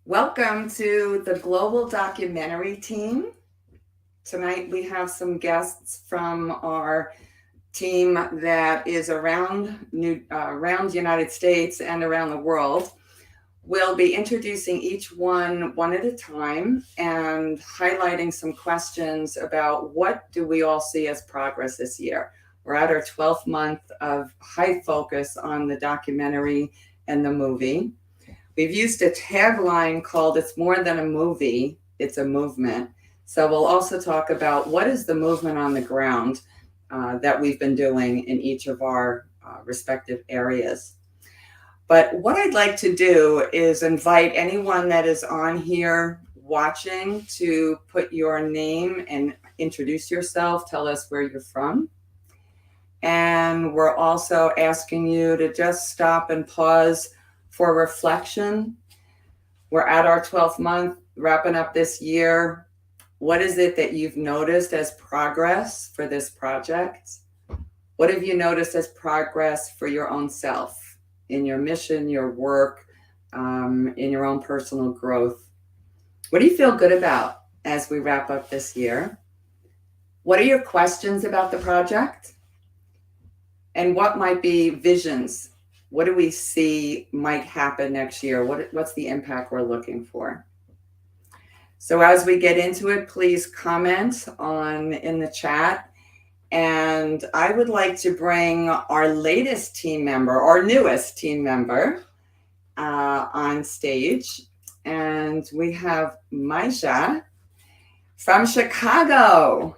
Welcome to the Global Documentary Team. Tonight we have some guests from our team that is around the United States and around the world. We'll be introducing each one at a time and highlighting some questions about what do we all see as progress this year. We're at our 12th month of high focus on the documentary and the movie. We've used a tagline called "It's more than a movie, it's a movement." So we'll also talk about what is the movement on the ground that we've been doing in each of our respective areas. But what I'd like to do is invite anyone that is on here watching to put your name and introduce yourself, tell us where you're from. And we're also asking you to just stop and pause for reflection. We're at our 12th month, wrapping up this year. What is it that you've noticed as progress for this project? What have you noticed as progress for your own self, in your mission, your work, in your own personal growth? What do you feel good about as we wrap up this year? What are your questions about the project? And what might be visions? What do we see might happen next year? What's the impact we're looking for? So as we get into it, please comment in the chat. And I would like to bring our latest team member, our newest team member, on stage. And we have Mija from Chicago.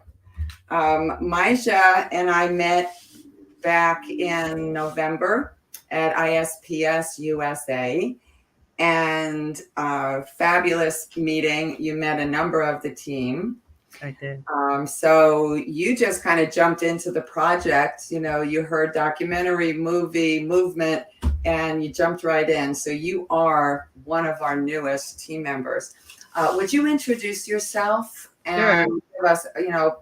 Mija and I met back in November at ISPS USA, and fabulous meeting. You met a number of the team. I did. So you just kind of jumped into the project. You heard documentary, movie, movement, and you jumped right in. So you are one of our newest team members. Would you introduce yourself and give us,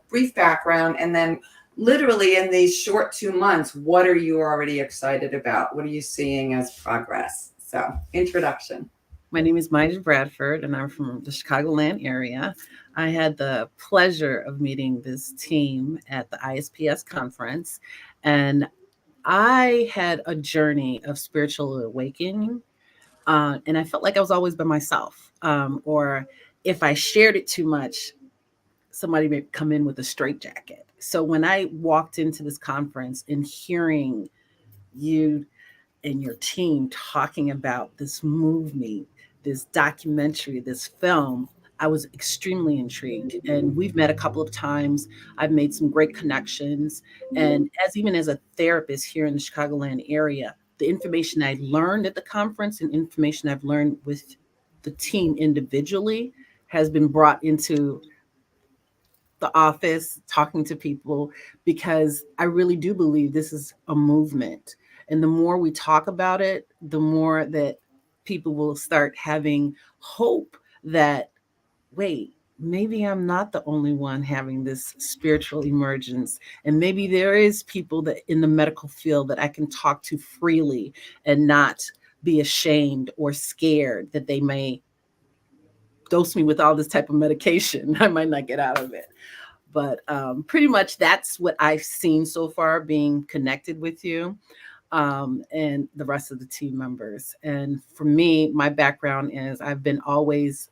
brief background, and then literally in these short 2 months, what are you already excited about? What are you seeing as progress? So, introduction. My name is Mija Bradford, and I'm from the Chicagoland area. I had the pleasure of meeting this team at the ISPS conference, and I had a journey of spiritual awakening, and I felt like I was always by myself, or if I shared it too much, somebody may come in with a straitjacket. So when I walked into this conference and hearing you and your team talking about this movie, this documentary, this film, I was extremely intrigued. And we've met a couple of times. I've made some great connections. And even as a therapist here in the Chicagoland area, the information I learned at the conference and information I've learned with the team individually has been brought into the office, talking to people, because I really do believe this is a movement. And the more we talk about it, the more that people will start having hope that, wait, maybe I'm not the only one having this spiritual emergence. And maybe there is people that in the medical field that I can talk to freely and not be ashamed or scared that they may dose me with all this type of medication. I might not get out of it. But pretty much that's what I've seen so far being connected with you and the rest of the team members. And for me, my background is I've been always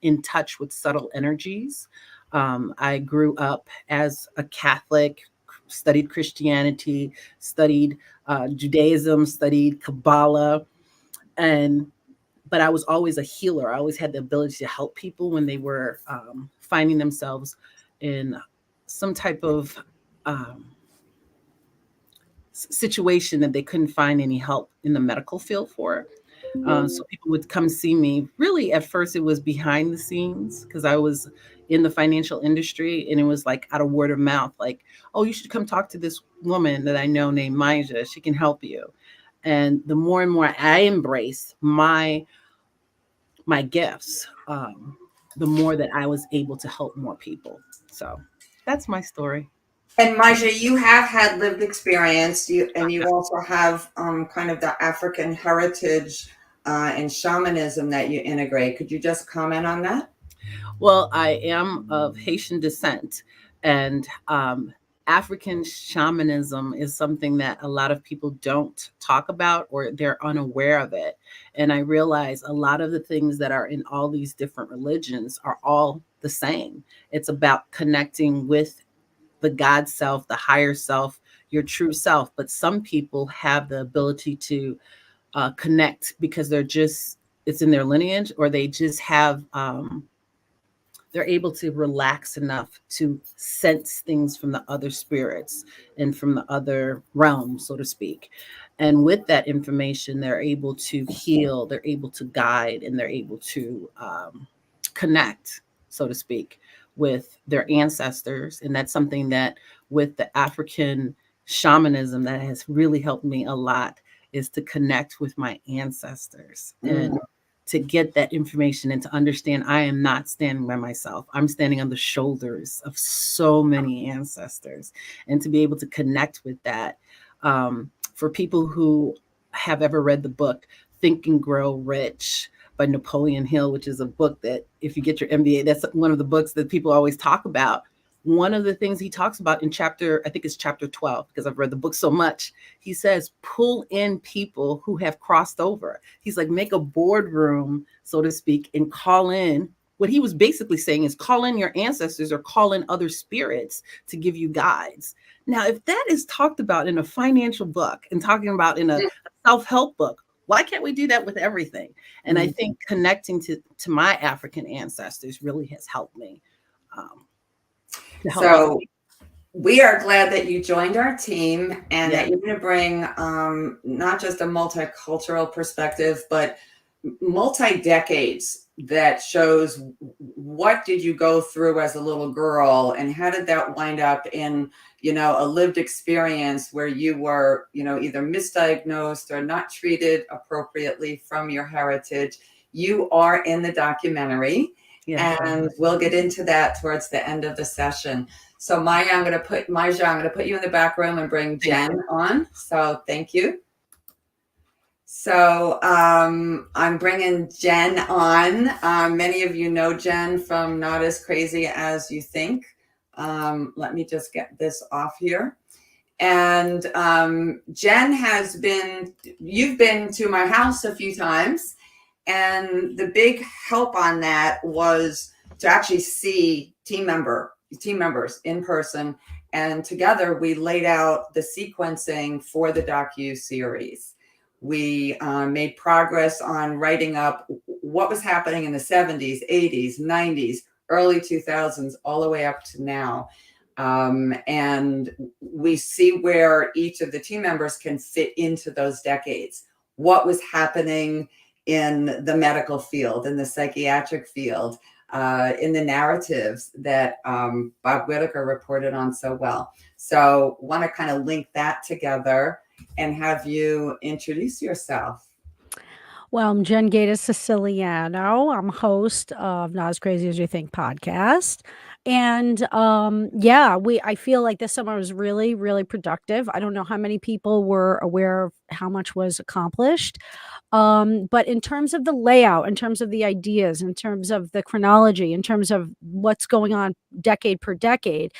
in touch with subtle energies. I grew up as a Catholic, studied Christianity, studied Judaism, studied Kabbalah, and but I was always a healer. I always had the ability to help people when they were finding themselves in some type of situation that they couldn't find any help in the medical field for. So people would come see me. Really, at first, it was behind the scenes because I was in the financial industry, and it was like out of word of mouth, like, "Oh, you should come talk to this woman that I know named Mija. She can help you." And the more and more I embraced my gifts, the more that I was able to help more people. So that's my story. And Mija, you have had lived experience, and you also have kind of the African heritage and shamanism that you integrate. Could you just comment on that? Well, I am of Haitian descent, and African shamanism is something that a lot of people don't talk about or they're unaware of it. And I realize a lot of the things that are in all these different religions are all the same. It's about connecting with the God self, the higher self, your true self. But some people have the ability to connect because it's in their lineage, or they just have they're able to relax enough to sense things from the other spirits and from the other realm, so to speak. And with that information, they're able to heal, they're able to guide, and they're able to connect, so to speak, with their ancestors. And that's something that with the African shamanism that has really helped me a lot, is to connect with my ancestors and to get that information and to understand I am not standing by myself. I'm standing on the shoulders of so many ancestors, and to be able to connect with that. For people who have ever read the book Think and Grow Rich by Napoleon Hill, which is a book that if you get your MBA, that's one of the books that people always talk about. One of the things he talks about in chapter, I think it's chapter 12, because I've read the book so much, he says, pull in people who have crossed over. He's like, make a boardroom, so to speak, and call in. What he was basically saying is call in your ancestors or call in other spirits to give you guides. Now, if that is talked about in a financial book and talking about in a self-help book, why can't we do that with everything? And I think connecting to my African ancestors really has helped me. So we are glad that you joined our team and that you're going to bring not just a multicultural perspective, but multi-decades that shows what did you go through as a little girl and how did that wind up in, a lived experience where you were, either misdiagnosed or not treated appropriately from your heritage. You are in the documentary. Yes. And we'll get into that towards the end of the session. So Mija, I'm going to put you in the back room and bring Jen on. So thank you. So I'm bringing Jen on. Many of you know Jen from Not As Crazy As You Think. Let me just get this off here. And Jen you've been to my house a few times. And the big help on that was to actually see team members in person. And together we laid out the sequencing for the docu-series. We made progress on writing up what was happening in the 70s, 80s, 90s, early 2000s, all the way up to now. And we see where each of the team members can fit into those decades. What was happening in the medical field, in the psychiatric field, in the narratives that Bob Whitaker reported on so well. So want to kind of link that together and have you introduce yourself. Well, I'm Jen Gator Siciliano. I'm host of Not As Crazy As You Think podcast. And I feel like this summer was really, really productive. I don't know how many people were aware of how much was accomplished. But in terms of the layout, in terms of the ideas, in terms of the chronology, in terms of what's going on decade per decade,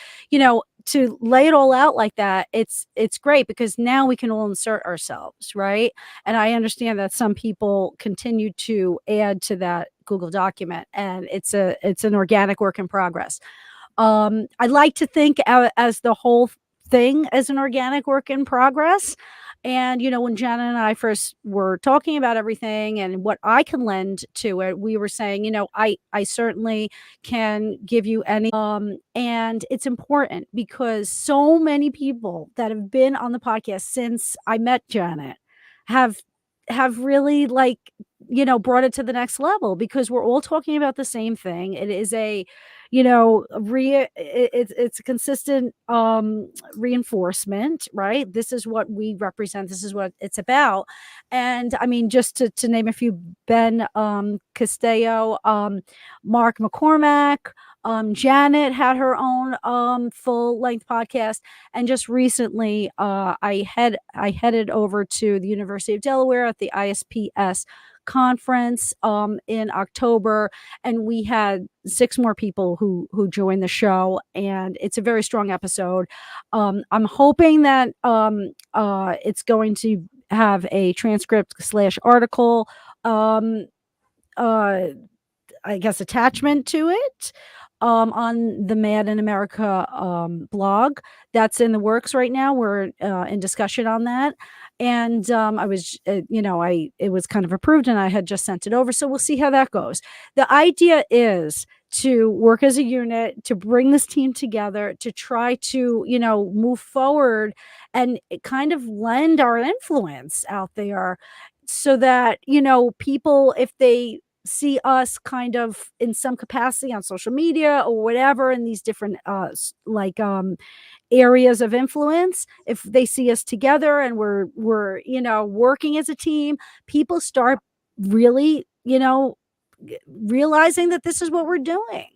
to lay it all out like that, it's great because now we can all insert ourselves, right? And I understand that some people continue to add to that Google document, and it's an organic work in progress. I like to think as the whole thing as an organic work in progress. And, when Jenna and I first were talking about everything and what I can lend to it, we were saying, I certainly can give you any. And it's important because so many people that have been on the podcast since I met Janet have really brought it to the next level because we're all talking about the same thing. It is it's a consistent reinforcement, right? This is what we represent. This is what it's about. And I mean, just to name a few, Ben Castello, Mark McCormack, Janet had her own full length podcast, and just recently I headed over to the University of Delaware at the ISPS conference in October, and we had 6 more people who joined the show, and it's a very strong episode. I'm hoping that it's going to have a transcript / article uh I guess attachment to it on the Mad in America blog. That's in the works right now. We're in discussion on that. And I was, it was kind of approved and I had just sent it over. So we'll see how that goes. The idea is to work as a unit, to bring this team together, to try to, move forward and kind of lend our influence out there so that, people, if they see us kind of in some capacity on social media or whatever in these different areas of influence, if they see us together and we're working as a team, people start really realizing that this is what we're doing.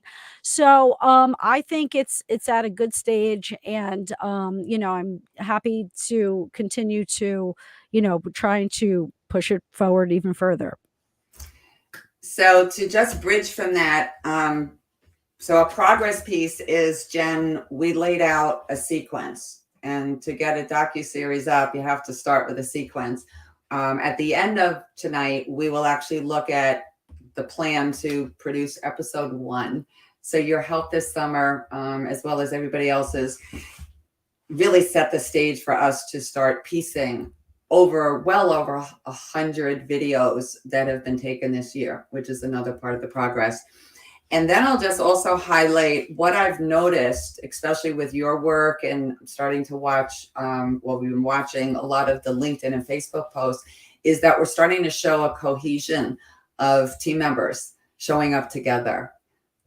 So I think it's at a good stage, and I'm happy to continue to trying to push it forward even further. So to just bridge from that, so a progress piece is, Jen, we laid out a sequence, and to get a docuseries up, you have to start with a sequence. At the end of tonight, we will actually look at the plan to produce episode 1. So your help this summer, as well as everybody else's, really set the stage for us to start piecing well over 100 videos that have been taken this year, which is another part of the progress. And then I'll just also highlight what I've noticed, especially with your work and starting to watch, we've been watching a lot of the LinkedIn and Facebook posts, is that we're starting to show a cohesion of team members showing up together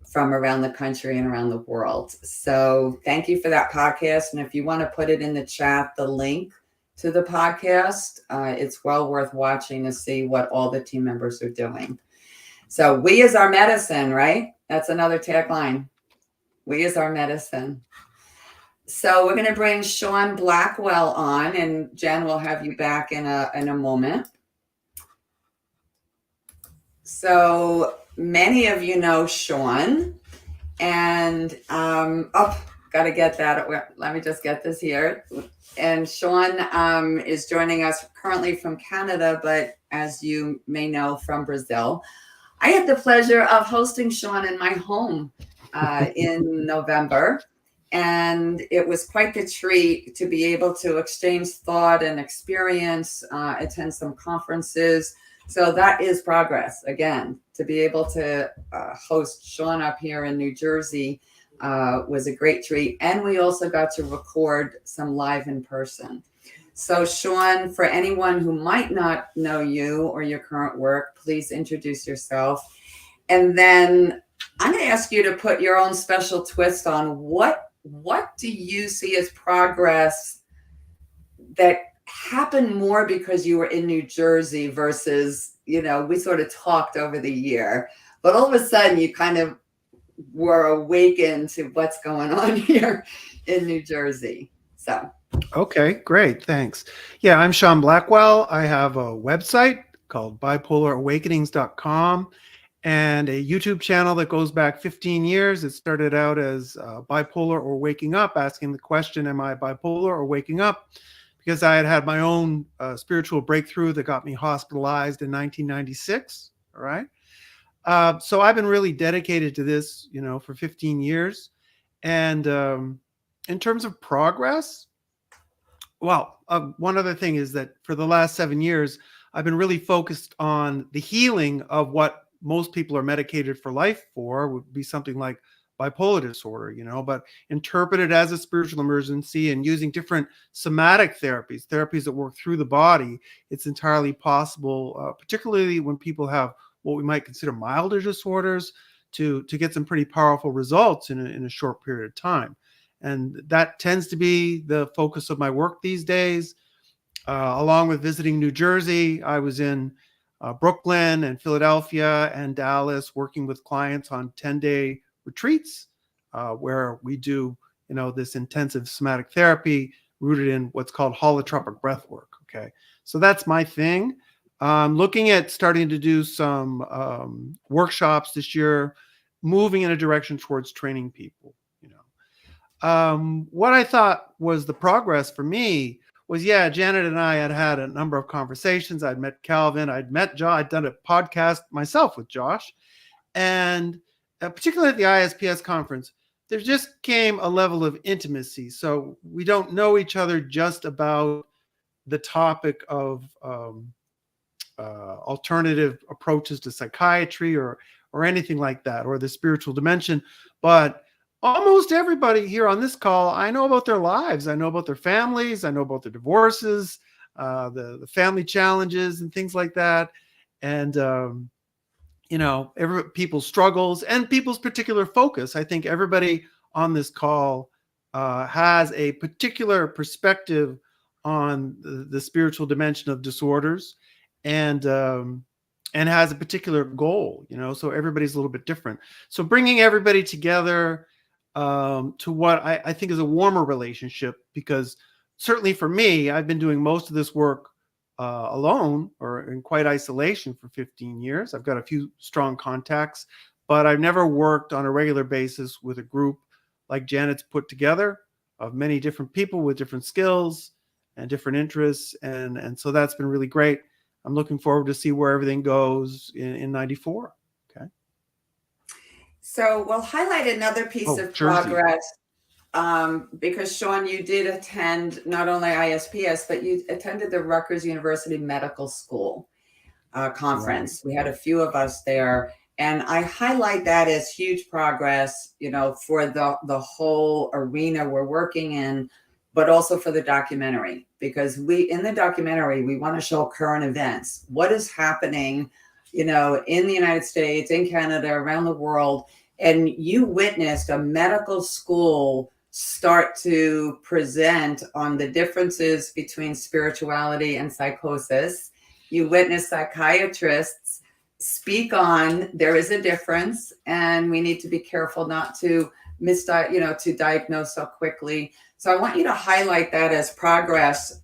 from around the country and around the world. So thank you for that podcast. And if you want to put it in the chat, the link to the podcast, it's well worth watching to see what all the team members are doing. So we is our medicine, right? That's another tagline. We is our medicine. So we're going to bring Sean Blackwell on, and Jen will have you back in a moment. So many of you know Sean, and got to get that. Let me just get this here. And Sean is joining us currently from Canada, but as you may know, from Brazil. I had the pleasure of hosting Sean in my home in November, and it was quite the treat to be able to exchange thought and experience, attend some conferences. So that is progress. Again, to be able to host Sean up here in New Jersey was a great treat. And we also got to record some live in person. So Sean, for anyone who might not know you or your current work, please introduce yourself. And then I'm going to ask you to put your own special twist on what do you see as progress that happened more because you were in New Jersey versus, we sort of talked over the year, but all of a sudden you kind of were awakened to what's going on here in New Jersey. So. Okay, great. Thanks. Yeah, I'm Sean Blackwell. I have a website called bipolarawakenings.com and a YouTube channel that goes back 15 years. It started out as bipolar or waking up, asking the question, am I bipolar or waking up? Because I had my own spiritual breakthrough that got me hospitalized in 1996. All right. So I've been really dedicated to this, for 15 years. And in terms of progress, well, one other thing is that for the last 7 years, I've been really focused on the healing of what most people are medicated for life for, would be something like bipolar disorder, but interpreted as a spiritual emergency and using different somatic therapies that work through the body. It's entirely possible, particularly when people have what we might consider milder disorders, to get some pretty powerful results in a short period of time. And that tends to be the focus of my work these days. Along with visiting New Jersey, I was in Brooklyn and Philadelphia and Dallas working with clients on 10-day retreats. where we do, this intensive somatic therapy rooted in what's called holotropic breath work. Okay. So that's my thing. I'm looking at starting to do some workshops this year, moving in a direction towards training people. What I thought was the progress for me was, Janet and I had a number of conversations. I'd met Calvin, I'd met Josh, I'd done a podcast myself with Josh, and particularly at the ISPS conference, there just came a level of intimacy. So we don't know each other just about the topic of alternative approaches to psychiatry or anything like that, or the spiritual dimension, but almost everybody here on this call, I know about their lives. I know about their families. I know about their divorces, the family challenges and things like that. And, people's struggles and people's particular focus. I think everybody on this call has a particular perspective on the spiritual dimension of disorders and has a particular goal, so everybody's a little bit different. So bringing everybody together to what I think is a warmer relationship, because certainly for me, I've been doing most of this work alone or in quite isolation for 15 years. I've got a few strong contacts, but I've never worked on a regular basis with a group like Janet's put together of many different people with different skills and different interests. And so that's been really great. I'm looking forward to see where everything goes in 94. Okay. So we'll highlight another piece of progress, because Sean, you did attend not only ISPS, but you attended the Rutgers University Medical School conference. Right. We had a few of us there, and I highlight that as huge progress, for the whole arena we're working in, but also for the documentary, because in the documentary, we want to show current events. What is happening, in the United States, in Canada, around the world. And you witnessed a medical school start to present on the differences between spirituality and psychosis. You witnessed psychiatrists speak on there is a difference, and we need to be careful not to to diagnose so quickly. So I want you to highlight that as progress,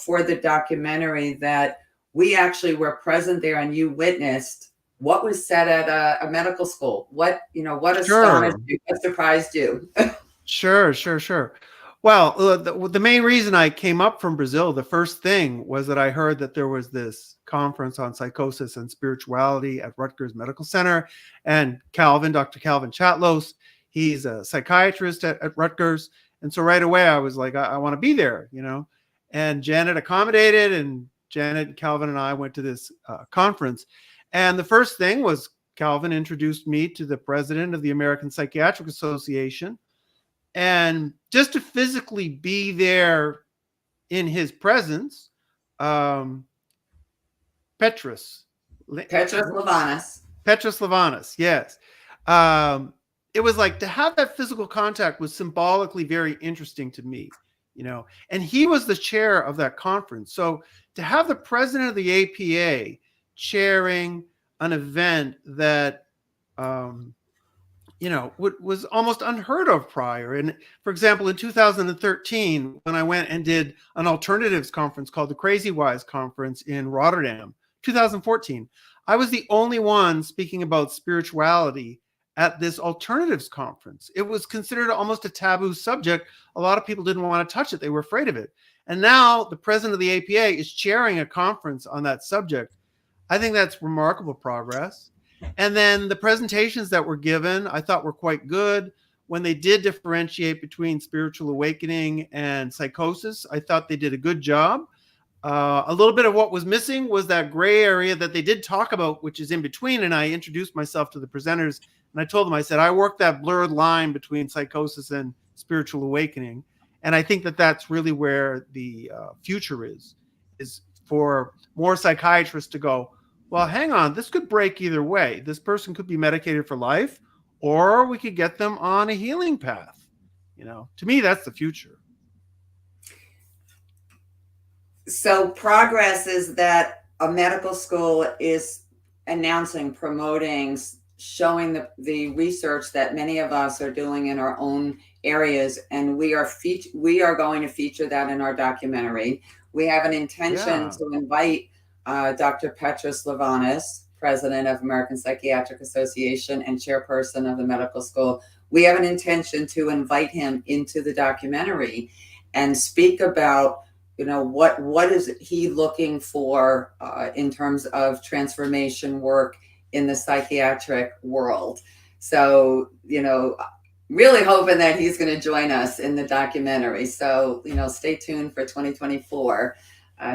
for the documentary, that we actually were present there and you witnessed what was said at a medical school. What astonished you, what surprised you? Sure. Well, the main reason I came up from Brazil, the first thing was that I heard that there was this conference on psychosis and spirituality at Rutgers Medical Center, and Dr. Calvin Chatlos, he's a psychiatrist at Rutgers. And so right away I was like, I want to be there, and Janet accommodated, and Janet, Calvin, and I went to this conference. And the first thing was Calvin introduced me to the president of the American Psychiatric Association. And just to physically be there in his presence, Petros Lavanas, yes. It was like, to have that physical contact was symbolically very interesting to me, and he was the chair of that conference. So to have the president of the APA chairing an event that, was almost unheard of prior. And for example, in 2013, when I went and did an alternatives conference called the Crazy Wise Conference in Rotterdam, 2014, I was the only one speaking about spirituality at this alternatives conference. It was considered almost a taboo subject. A lot of people didn't want to touch it. They were afraid of it. And now the president of the APA is chairing a conference on that subject. I think that's remarkable progress. And then the presentations that were given, I thought were quite good. When they did differentiate between spiritual awakening and psychosis, I thought they did a good job. A little bit of what was missing was that gray area that they did talk about, which is in between. And I introduced myself to the presenters, and I told them, I said, I work that blurred line between psychosis and spiritual awakening. And I think that that's really where the future is for more psychiatrists to go, well, hang on, this could break either way. This person could be medicated for life, or we could get them on a healing path. To me, that's the future. So progress is that a medical school is announcing, promoting showing the research that many of us are doing in our own areas, and we are going to feature that in our documentary. We have an intention to invite Dr. Petros Lavanis, president of American Psychiatric Association and chairperson of the medical school. We have an intention to invite him into the documentary and speak about, what is he looking for in terms of transformation work in the psychiatric world. So, really hoping that he's going to join us in the documentary. So, stay tuned for 2024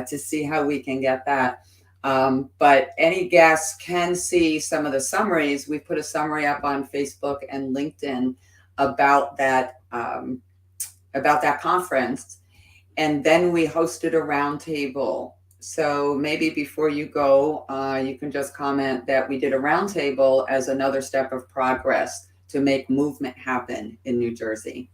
to see how we can get that. But any guests can see some of the summaries. We put a summary up on Facebook and LinkedIn about that conference. And then we hosted a roundtable. So maybe before you go, you can just comment that we did a roundtable as another step of progress to make movement happen in New Jersey.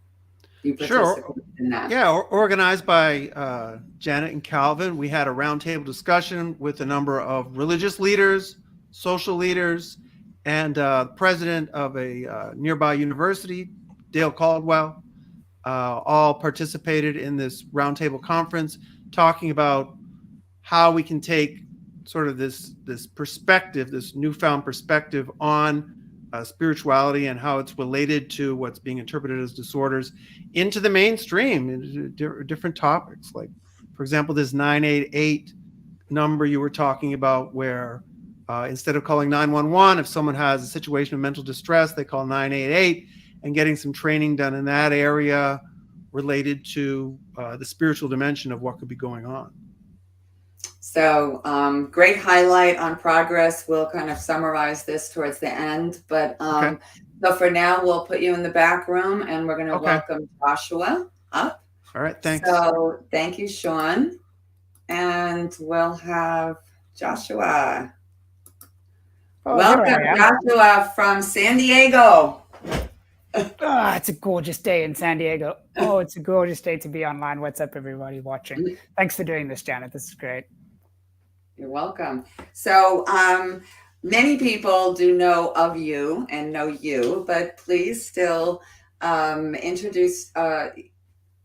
You participated in that. Yeah, organized by Janet and Calvin. We had a roundtable discussion with a number of religious leaders, social leaders, and president of a nearby university, Dale Caldwell. All participated in this roundtable conference, talking about how we can take sort of this perspective, this newfound perspective on spirituality and how it's related to what's being interpreted as disorders into the mainstream, into different topics. Like, for example, this 988 number you were talking about, where instead of calling 911, if someone has a situation of mental distress, they call 988, and getting some training done in that area related to the spiritual dimension of what could be going on. So great highlight on progress. We'll kind of summarize this towards the end, but so for now, we'll put you in the back room and we're going to welcome Joshua up. All right, thanks. So thank you, Sean. And we'll have Joshua. Welcome, Joshua from San Diego. It's a gorgeous day in San Diego. Oh, it's a gorgeous day to be online. What's up, everybody watching? Thanks for doing this, Janet. This is great. You're welcome. So many people do know of you and know you, but please still introduce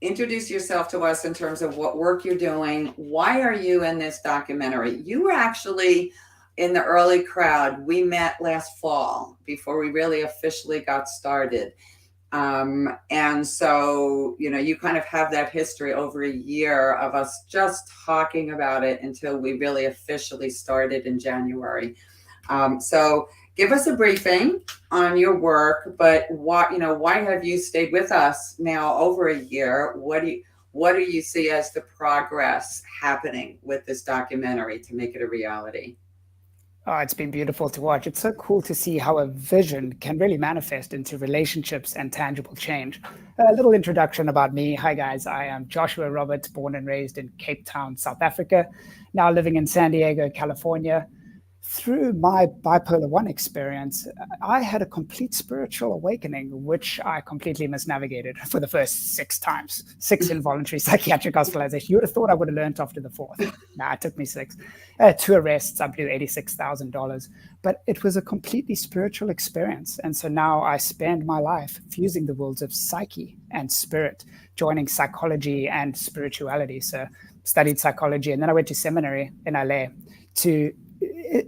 yourself to us in terms of what work you're doing. Why are you in this documentary? You were actually in the early crowd. We met last fall before we really officially got started. And so, you kind of have that history over a year of us just talking about it until we really officially started in January. So give us a briefing on your work, but why have you stayed with us now over a year? What do you see as the progress happening with this documentary to make it a reality? Oh, it's been beautiful to watch. It's so cool to see how a vision can really manifest into relationships and tangible change. A little introduction about me. Hi, guys. I am Joshua Roberts, born and raised in Cape Town, South Africa, now living in San Diego, California. Through my bipolar 1 experience, I had a complete spiritual awakening, which I completely misnavigated for the first 6 times. 6 involuntary psychiatric hospitalizations. You would have thought I would have learned after the 4th. Nah, it took me 6. 2 arrests, I blew $86,000. But it was a completely spiritual experience. And so now I spend my life fusing the worlds of psyche and spirit, joining psychology and spirituality. So studied psychology, and then I went to seminary in LA to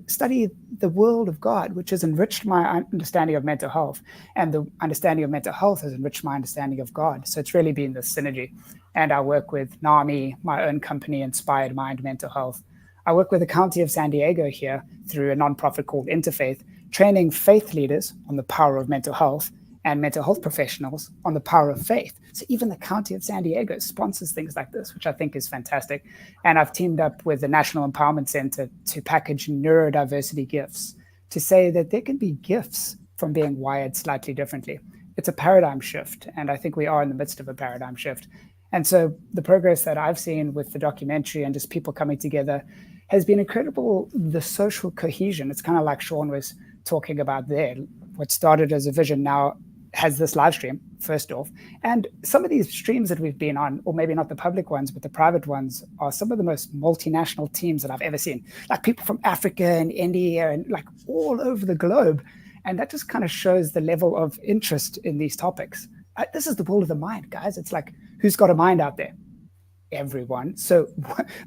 study the world of God, which has enriched my understanding of mental health, and the understanding of mental health has enriched my understanding of God. So it's really been this synergy. And I work with NAMI, my own company, Inspired Mind Mental Health. I work with the County of San Diego here through a nonprofit called Interfaith, training faith leaders on the power of mental health and mental health professionals on the power of faith. So even the County of San Diego sponsors things like this, which I think is fantastic. And I've teamed up with the National Empowerment Center to package neurodiversity gifts, to say that there can be gifts from being wired slightly differently. It's a paradigm shift, and I think we are in the midst of a paradigm shift. And so the progress that I've seen with the documentary and just people coming together has been incredible. The social cohesion, it's kind of like Sean was talking about there. What started as a vision now has this live stream, first off. And some of these streams that we've been on, or maybe not the public ones, but the private ones, are some of the most multinational teams that I've ever seen. Like people from Africa and India and like all over the globe. And that just kind of shows the level of interest in these topics. This is the world of the mind, guys. It's like, who's got a mind out there? Everyone. So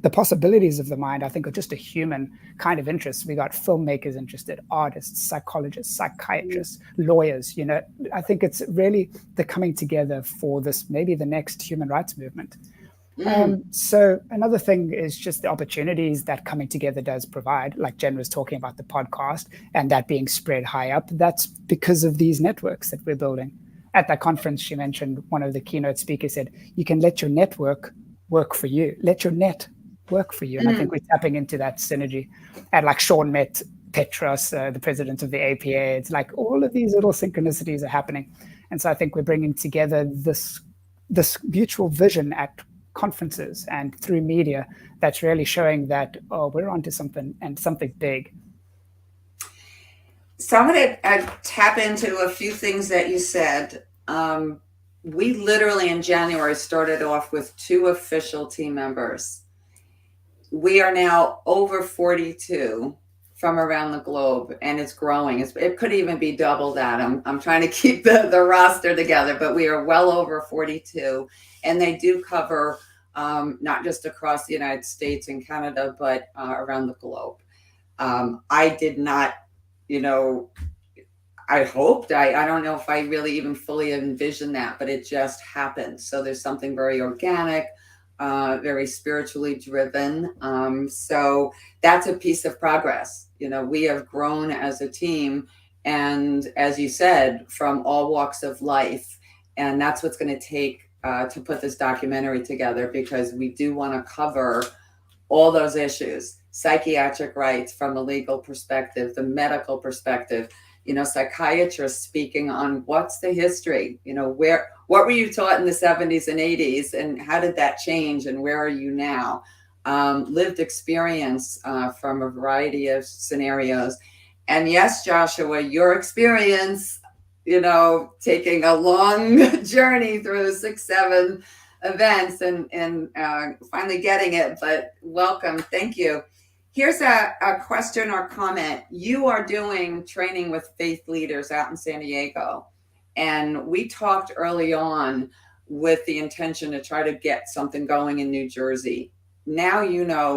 the possibilities of the mind, I think, are just a human kind of interest. We got filmmakers interested, artists, psychologists, psychiatrists, lawyers. You know, I think it's really the coming together for this, maybe the next human rights movement. So another thing is just the opportunities that coming together does provide, like Jen was talking about the podcast and that being spread high up. That's because of these networks that we're building. At that conference, she mentioned, one of the keynote speakers said, you can let your network work for you. Let your net work for you. And I think we're tapping into that synergy. And like Sean met Petros, the president of the APA. It's like all of these little synchronicities are happening. And so I think we're bringing together this mutual vision at conferences and through media that's really showing that, oh, we're onto something, and something big. So I'm going to tap into a few things that you said. We literally in January started off with 2 official team members. We are now over 42 from around the globe, and it's growing. It could even be double that. I'm trying to keep the roster together, but we are well over 42, and they do cover not just across the United States and Canada, but around the globe. I did not, I hoped, I don't know if I really even fully envisioned that, but it just happened. So there's something very organic, very spiritually driven. So that's a piece of progress. We have grown as a team, and as you said, from all walks of life. And that's what's going to take to put this documentary together, because we do want to cover all those issues: psychiatric rights from a legal perspective, the medical perspective, psychiatrists speaking on what's the history, what were you taught in the 70s and 80s, and how did that change, and where are you now? Lived experience from a variety of scenarios. And yes, Joshua, your experience, taking a long journey through 6-7 events and finally getting it, but welcome. Thank you. Here's a question or comment. You are doing training with faith leaders out in San Diego. And we talked early on with the intention to try to get something going in New Jersey. Now,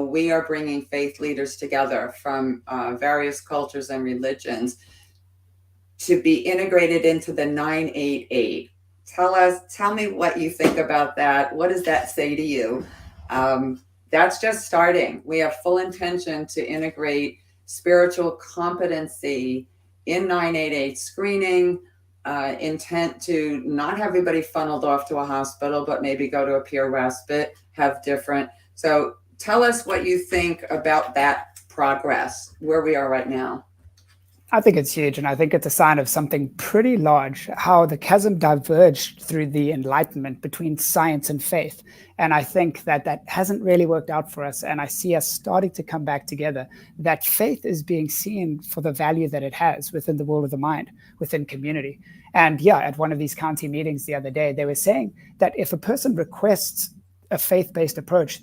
we are bringing faith leaders together from various cultures and religions to be integrated into the 988. Tell me what you think about that. What does that say to you? That's just starting. We have full intention to integrate spiritual competency in 988 screening, intent to not have everybody funneled off to a hospital, but maybe go to a peer respite, have different. So tell us what you think about that progress, where we are right now. I think it's huge, and I think it's a sign of something pretty large, how the chasm diverged through the Enlightenment between science and faith. And I think that hasn't really worked out for us, and I see us starting to come back together, that faith is being seen for the value that it has within the world of the mind, within community. And yeah, at one of these county meetings the other day, they were saying that if a person requests a faith-based approach,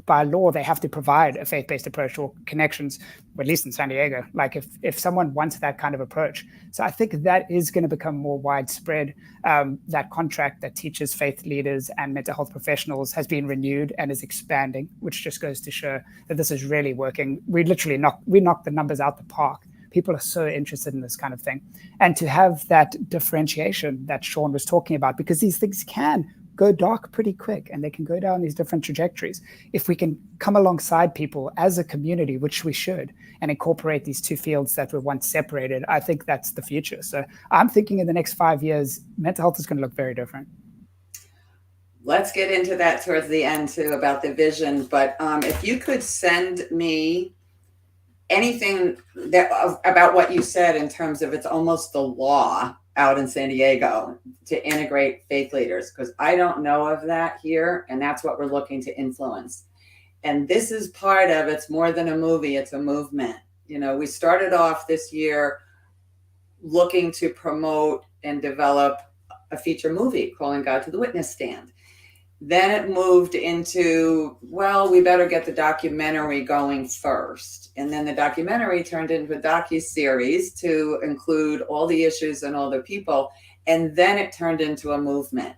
by law, they have to provide a faith-based approach or connections, or at least in San Diego, like if someone wants that kind of approach. So I think that is going to become more widespread. That contract that teaches faith leaders and mental health professionals has been renewed and is expanding, which just goes to show that this is really working. We literally knocked the numbers out the park. People are so interested in this kind of thing. And to have that differentiation that Sean was talking about, because these things can go dark pretty quick and they can go down these different trajectories. If we can come alongside people as a community, which we should, and incorporate these two fields that were once separated, I think that's the future. So I'm thinking in the next 5 years, mental health is going to look very different. Let's get into that towards the end too, about the vision. But if you could send me anything about what you said in terms of it's almost the law out in San Diego to integrate faith leaders, because I don't know of that here, and that's what we're looking to influence. And this is part of, it's more than a movie, it's a movement. We started off this year looking to promote and develop a feature movie, Calling God to the Witness Stand. Then it moved into, well, we better get the documentary going first. And then the documentary turned into a docuseries to include all the issues and all the people. And then it turned into a movement.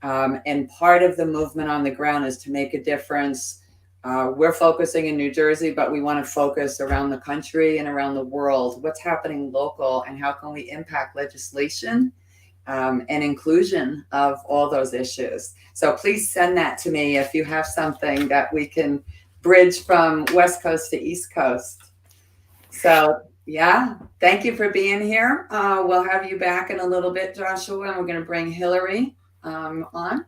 And part of the movement on the ground is to make a difference. We're focusing in New Jersey, but we want to focus around the country and around the world. What's happening local, and how can we impact legislation and inclusion of all those issues? So please send that to me if you have something that we can bridge from West Coast to East Coast. So yeah, thank you for being here. We'll have you back in a little bit, Joshua, and we're going to bring Hillary on.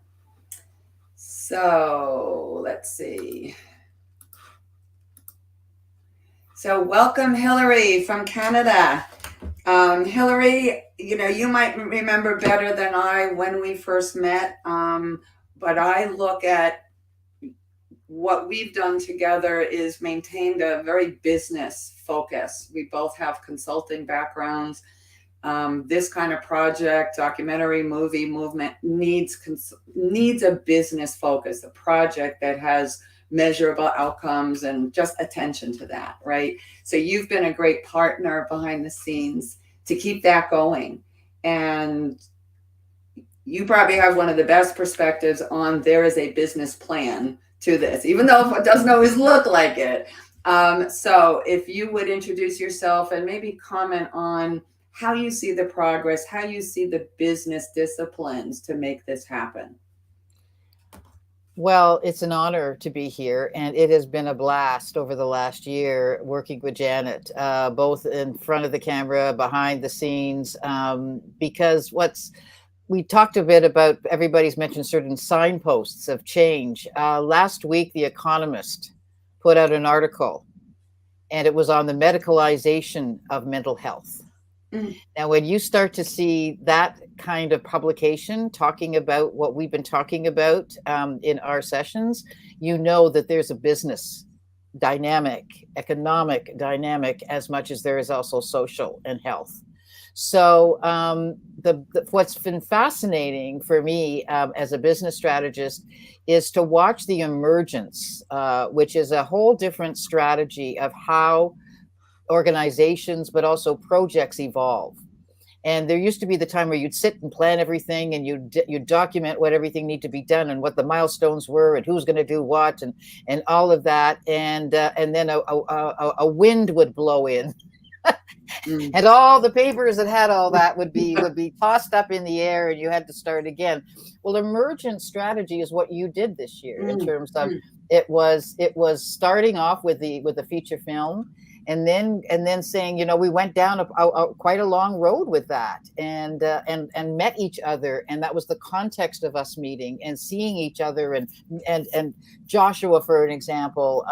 So let's see. So welcome, Hillary from Canada. Hillary, you might remember better than I when we first met, but I look at what we've done together is maintained a very business focus. We both have consulting backgrounds. This kind of project, documentary, movie, movement needs a business focus, a project that has measurable outcomes and just attention to that, right? So you've been a great partner behind the scenes to keep that going. And you probably have one of the best perspectives on there is a business plan to this, even though it doesn't always look like it. So if you would introduce yourself and maybe comment on how you see the progress, how you see the business disciplines to make this happen. Well, it's an honor to be here, and it has been a blast over the last year working with Janet, both in front of the camera, behind the scenes, because we talked a bit about, everybody's mentioned certain signposts of change. Last week, The Economist put out an article, and it was on the medicalization of mental health. Now, when you start to see that kind of publication talking about what we've been talking about in our sessions, you know that there's a business dynamic, economic dynamic, as much as there is also social and health. So what's been fascinating for me as a business strategist is to watch the emergence, which is a whole different strategy of how organizations, but also projects evolve. And there used to be the time where you'd sit and plan everything, and you'd document what everything needed to be done and what the milestones were and who's going to do what and all of that. And then a wind would blow in. And all the papers that had all that would be tossed up in the air, and you had to start again. Well, emergent strategy is what you did this year in terms of it was starting off with the feature film. And then saying, we went down quite a long road with that, and met each other, and that was the context of us meeting and seeing each other, and Joshua, for an example,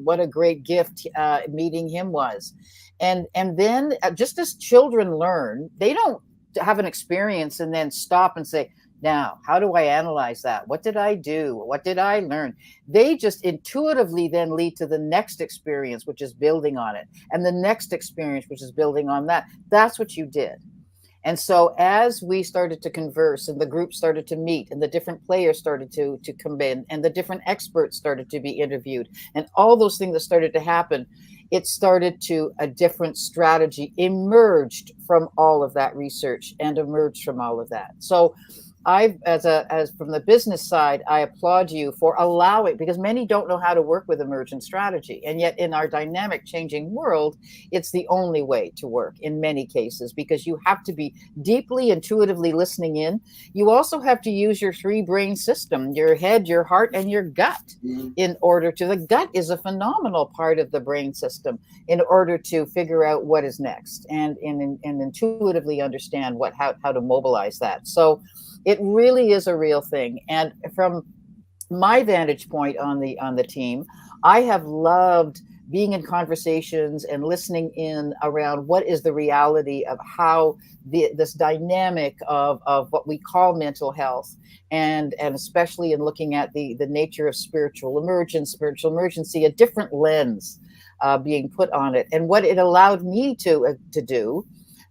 what a great gift meeting him was, and then just as children learn, they don't have an experience and then stop and say, now, how do I analyze that? What did I do? What did I learn? They just intuitively then lead to the next experience, which is building on it, and the next experience, which is building on that. That's what you did. And so as we started to converse, and the group started to meet, and the different players started to come in, and the different experts started to be interviewed, and all those things that started to happen, it started to a different strategy emerged from all of that research and emerged from all of that. So as from the business side, I applaud you for allowing, because many don't know how to work with emergent strategy. And yet in our dynamic changing world, it's the only way to work in many cases, because you have to be deeply intuitively listening in. You also have to use your three brain system, your head, your heart, and your gut in order to, the gut is a phenomenal part of the brain system in order to figure out what is next and intuitively understand how to mobilize that. So it really is a real thing. And from my vantage point on the team, I have loved being in conversations and listening in around what is the reality of how this dynamic of what we call mental health, and especially in looking at the nature of spiritual emergency, a different lens being put on it. And what it allowed me to do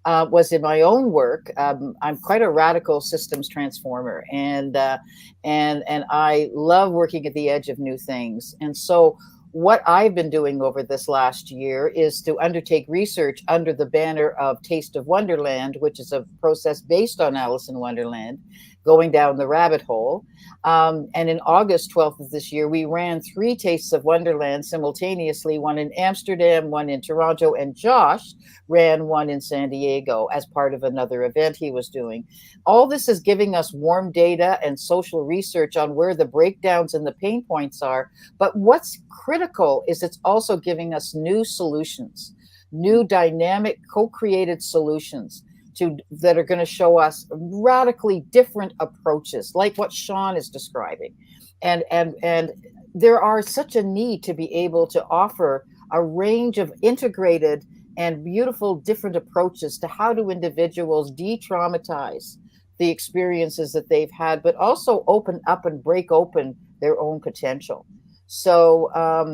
was in my own work. I'm quite a radical systems transformer, and I love working at the edge of new things. And so what I've been doing over this last year is to undertake research under the banner of Taste of Wonderland, which is a process based on Alice in Wonderland, going down the rabbit hole. And in August 12th of this year, we ran 3 Tastes of Wonderland simultaneously, one in Amsterdam, one in Toronto, and Josh ran one in San Diego as part of another event he was doing. All this is giving us warm data and social research on where the breakdowns and the pain points are. But what's critical is it's also giving us new solutions, new dynamic co-created solutions that are going to show us radically different approaches, like what Sean is describing. And there are such a need to be able to offer a range of integrated and beautiful different approaches to how do individuals de-traumatize the experiences that they've had, but also open up and break open their own potential. So,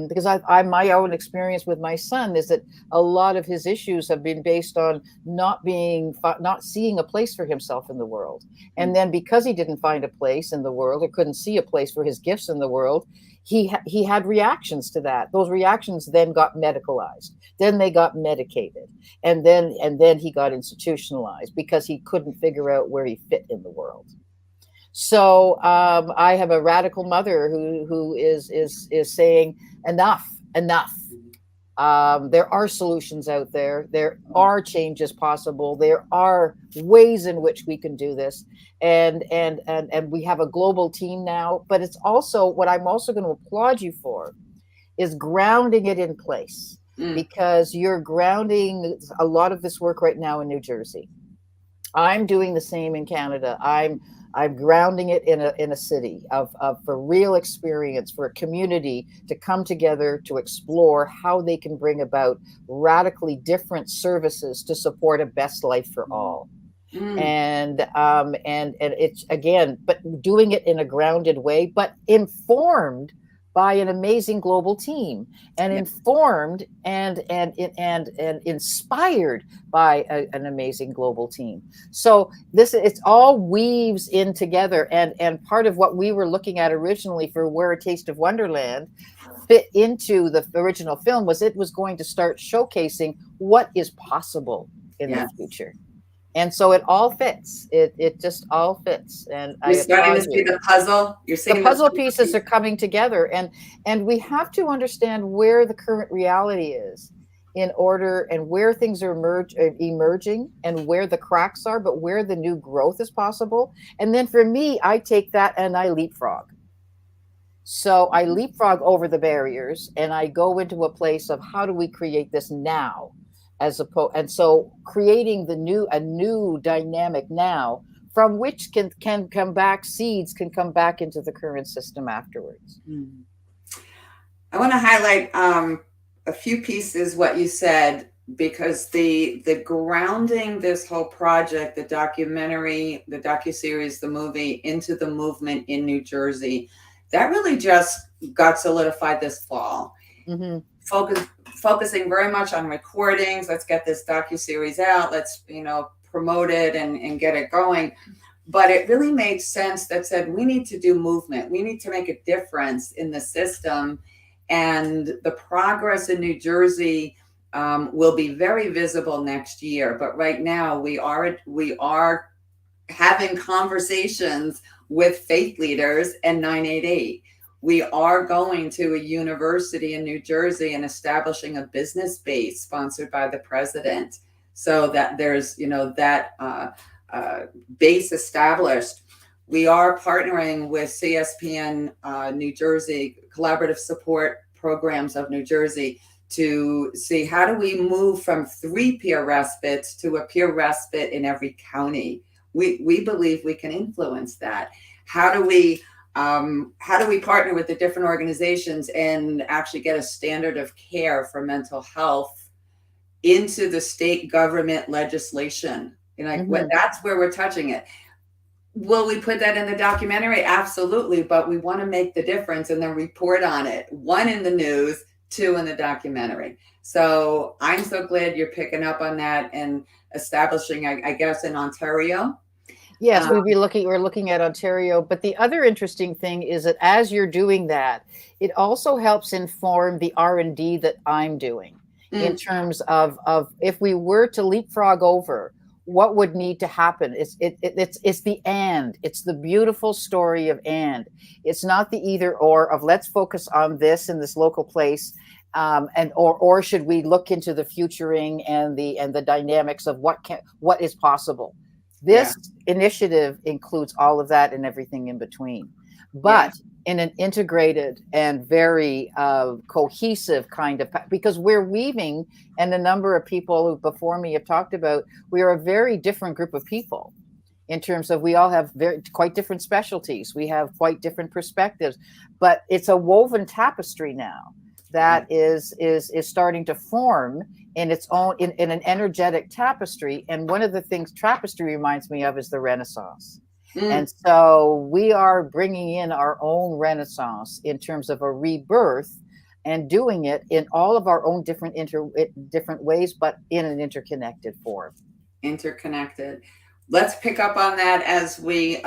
because my own experience with my son is that a lot of his issues have been based on not seeing a place for himself in the world. And then because he didn't find a place in the world or couldn't see a place for his gifts in the world, he had reactions to that. Those reactions then got medicalized. Then they got medicated. And then he got institutionalized because he couldn't figure out where he fit in the world. So I have a radical mother who is saying enough. There are solutions out there. There are changes possible. There are ways in which we can do this, and we have a global team now. But it's also what I'm also going to applaud you for is grounding it in place, because you're grounding a lot of this work right now in New Jersey. I'm doing the same in Canada. I'm grounding it in a city for real experience, for a community to come together to explore how they can bring about radically different services to support a best life for all. And it's, again, but doing it in a grounded way, but informed by an amazing global team, and informed and inspired by an amazing global team. So it's all weaves in together, and part of what we were looking at originally for where A Taste of Wonderland fit into the original film was it was going to start showcasing what is possible in the future. And so it all fits. It just all fits. And you're starting to see the puzzle. You're seeing the puzzle pieces are coming together, and we have to understand where the current reality is in order, and where things are emerging, and where the cracks are, but where the new growth is possible. And then for me, I take that and I leapfrog. So I leapfrog over the barriers, and I go into a place of how do we create this now? And so creating a new dynamic now, from which can come back, seeds can come back into the current system afterwards. I want to highlight a few pieces what you said, because the grounding this whole project, the documentary, the docuseries, the movie, into the movement in New Jersey, that really just got solidified this fall. Focusing very much on recordings. Let's get this docuseries out. Let's, promote it and get it going. But it really made sense that said, we need to do movement. We need to make a difference in the system. And the progress in New Jersey will be very visible next year. But right now we are having conversations with faith leaders and 988. We are going to a university in New Jersey and establishing a business base sponsored by the president, so that there's, that base established. We are partnering with CSPN New Jersey, Collaborative Support Programs of New Jersey, to see how do we move from 3 peer respites to a peer respite in every county. We believe we can influence that. How do we partner with the different organizations and actually get a standard of care for mental health into the state government legislation? That's where we're touching it. Will we put that in the documentary? Absolutely. But we want to make the difference and then report on it. 1, in the news, too in the documentary. So I'm so glad you're picking up on that and establishing, I guess, in Ontario. Yes, we're looking at Ontario. But the other interesting thing is that as you're doing that, it also helps inform the R&D that I'm doing in terms of if we were to leapfrog over, what would need to happen. It's the and. It's the beautiful story of and. It's not the either or of let's focus on this in this local place. Or should we look into the futuring and the dynamics of what is possible. This initiative includes all of that and everything in between, but in an integrated and very cohesive kind of, because we're weaving, and the number of people who before me have talked about, we are a very different group of people in terms of we all have quite different specialties. We have quite different perspectives, but it's a woven tapestry now that is starting to form in its own, in an energetic tapestry. And one of the things tapestry reminds me of is the Renaissance. And so we are bringing in our own Renaissance in terms of a rebirth and doing it in all of our own different ways, but in an interconnected form. Interconnected. Let's pick up on that as we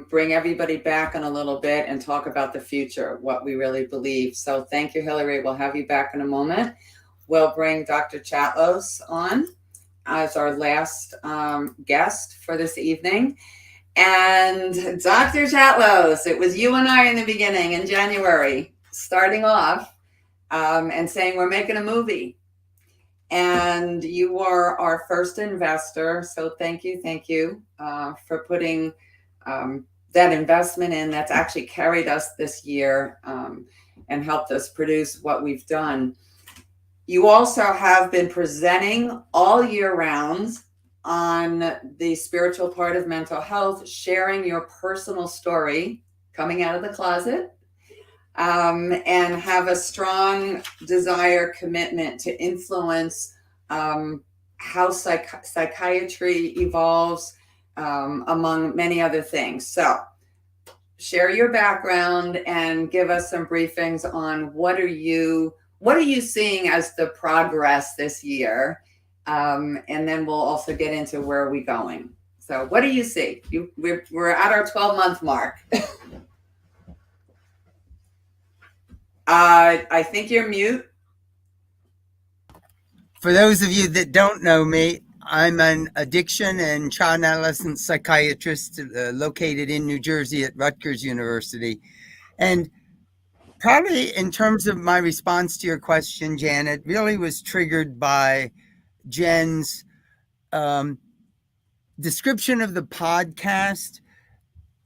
bring everybody back in a little bit and talk about the future, what we really believe. So thank you, Hillary. We'll have you back in a moment. We'll bring Dr. Chatlos on as our last guest for this evening. And Dr. Chatlos, it was you and I in the beginning in January, starting off and saying we're making a movie. And you were our first investor. So thank you for putting that investment in. That's actually carried us this year and helped us produce what we've done. You also have been presenting all year round on the spiritual part of mental health, sharing your personal story, coming out of the closet, and have a strong desire, commitment to influence how psychiatry evolves, among many other things. So share your background and give us some briefings on what are you seeing as the progress this year? And then we'll also get into where are we going. So what do you see? We're at our 12-month mark. I think you're mute. For those of you that don't know me, I'm an addiction and child and adolescent psychiatrist located in New Jersey at Rutgers University. And probably in terms of my response to your question, Janet, really was triggered by Jen's description of the podcast.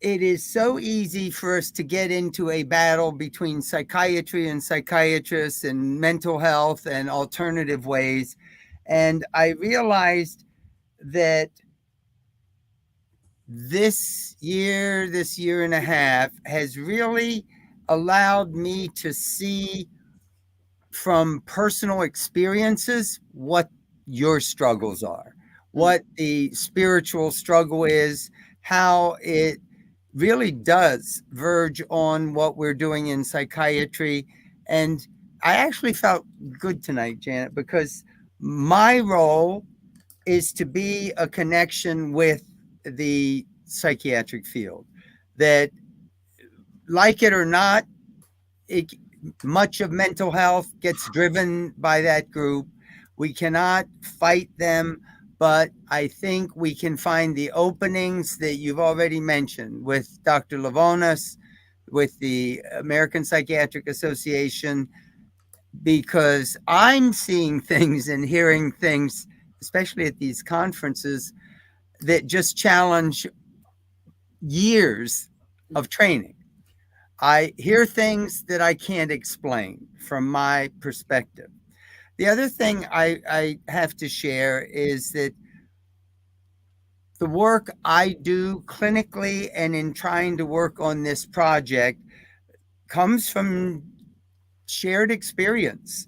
It is so easy for us to get into a battle between psychiatry and psychiatrists and mental health and alternative ways. And I realized that this year and a half has really allowed me to see from personal experiences what your struggles are, what the spiritual struggle is, how it really does verge on what we're doing in psychiatry. And I actually felt good tonight, Janet, because my role is to be a connection with the psychiatric field, that, like it or not, much of mental health gets driven by that group. We cannot fight them, but I think we can find the openings that you've already mentioned with Dr. Lavonas, with the American Psychiatric Association, because I'm seeing things and hearing things, especially at these conferences, that just challenge years of training. I hear things that I can't explain from my perspective. The other thing I have to share is that the work I do clinically and in trying to work on this project comes from shared experience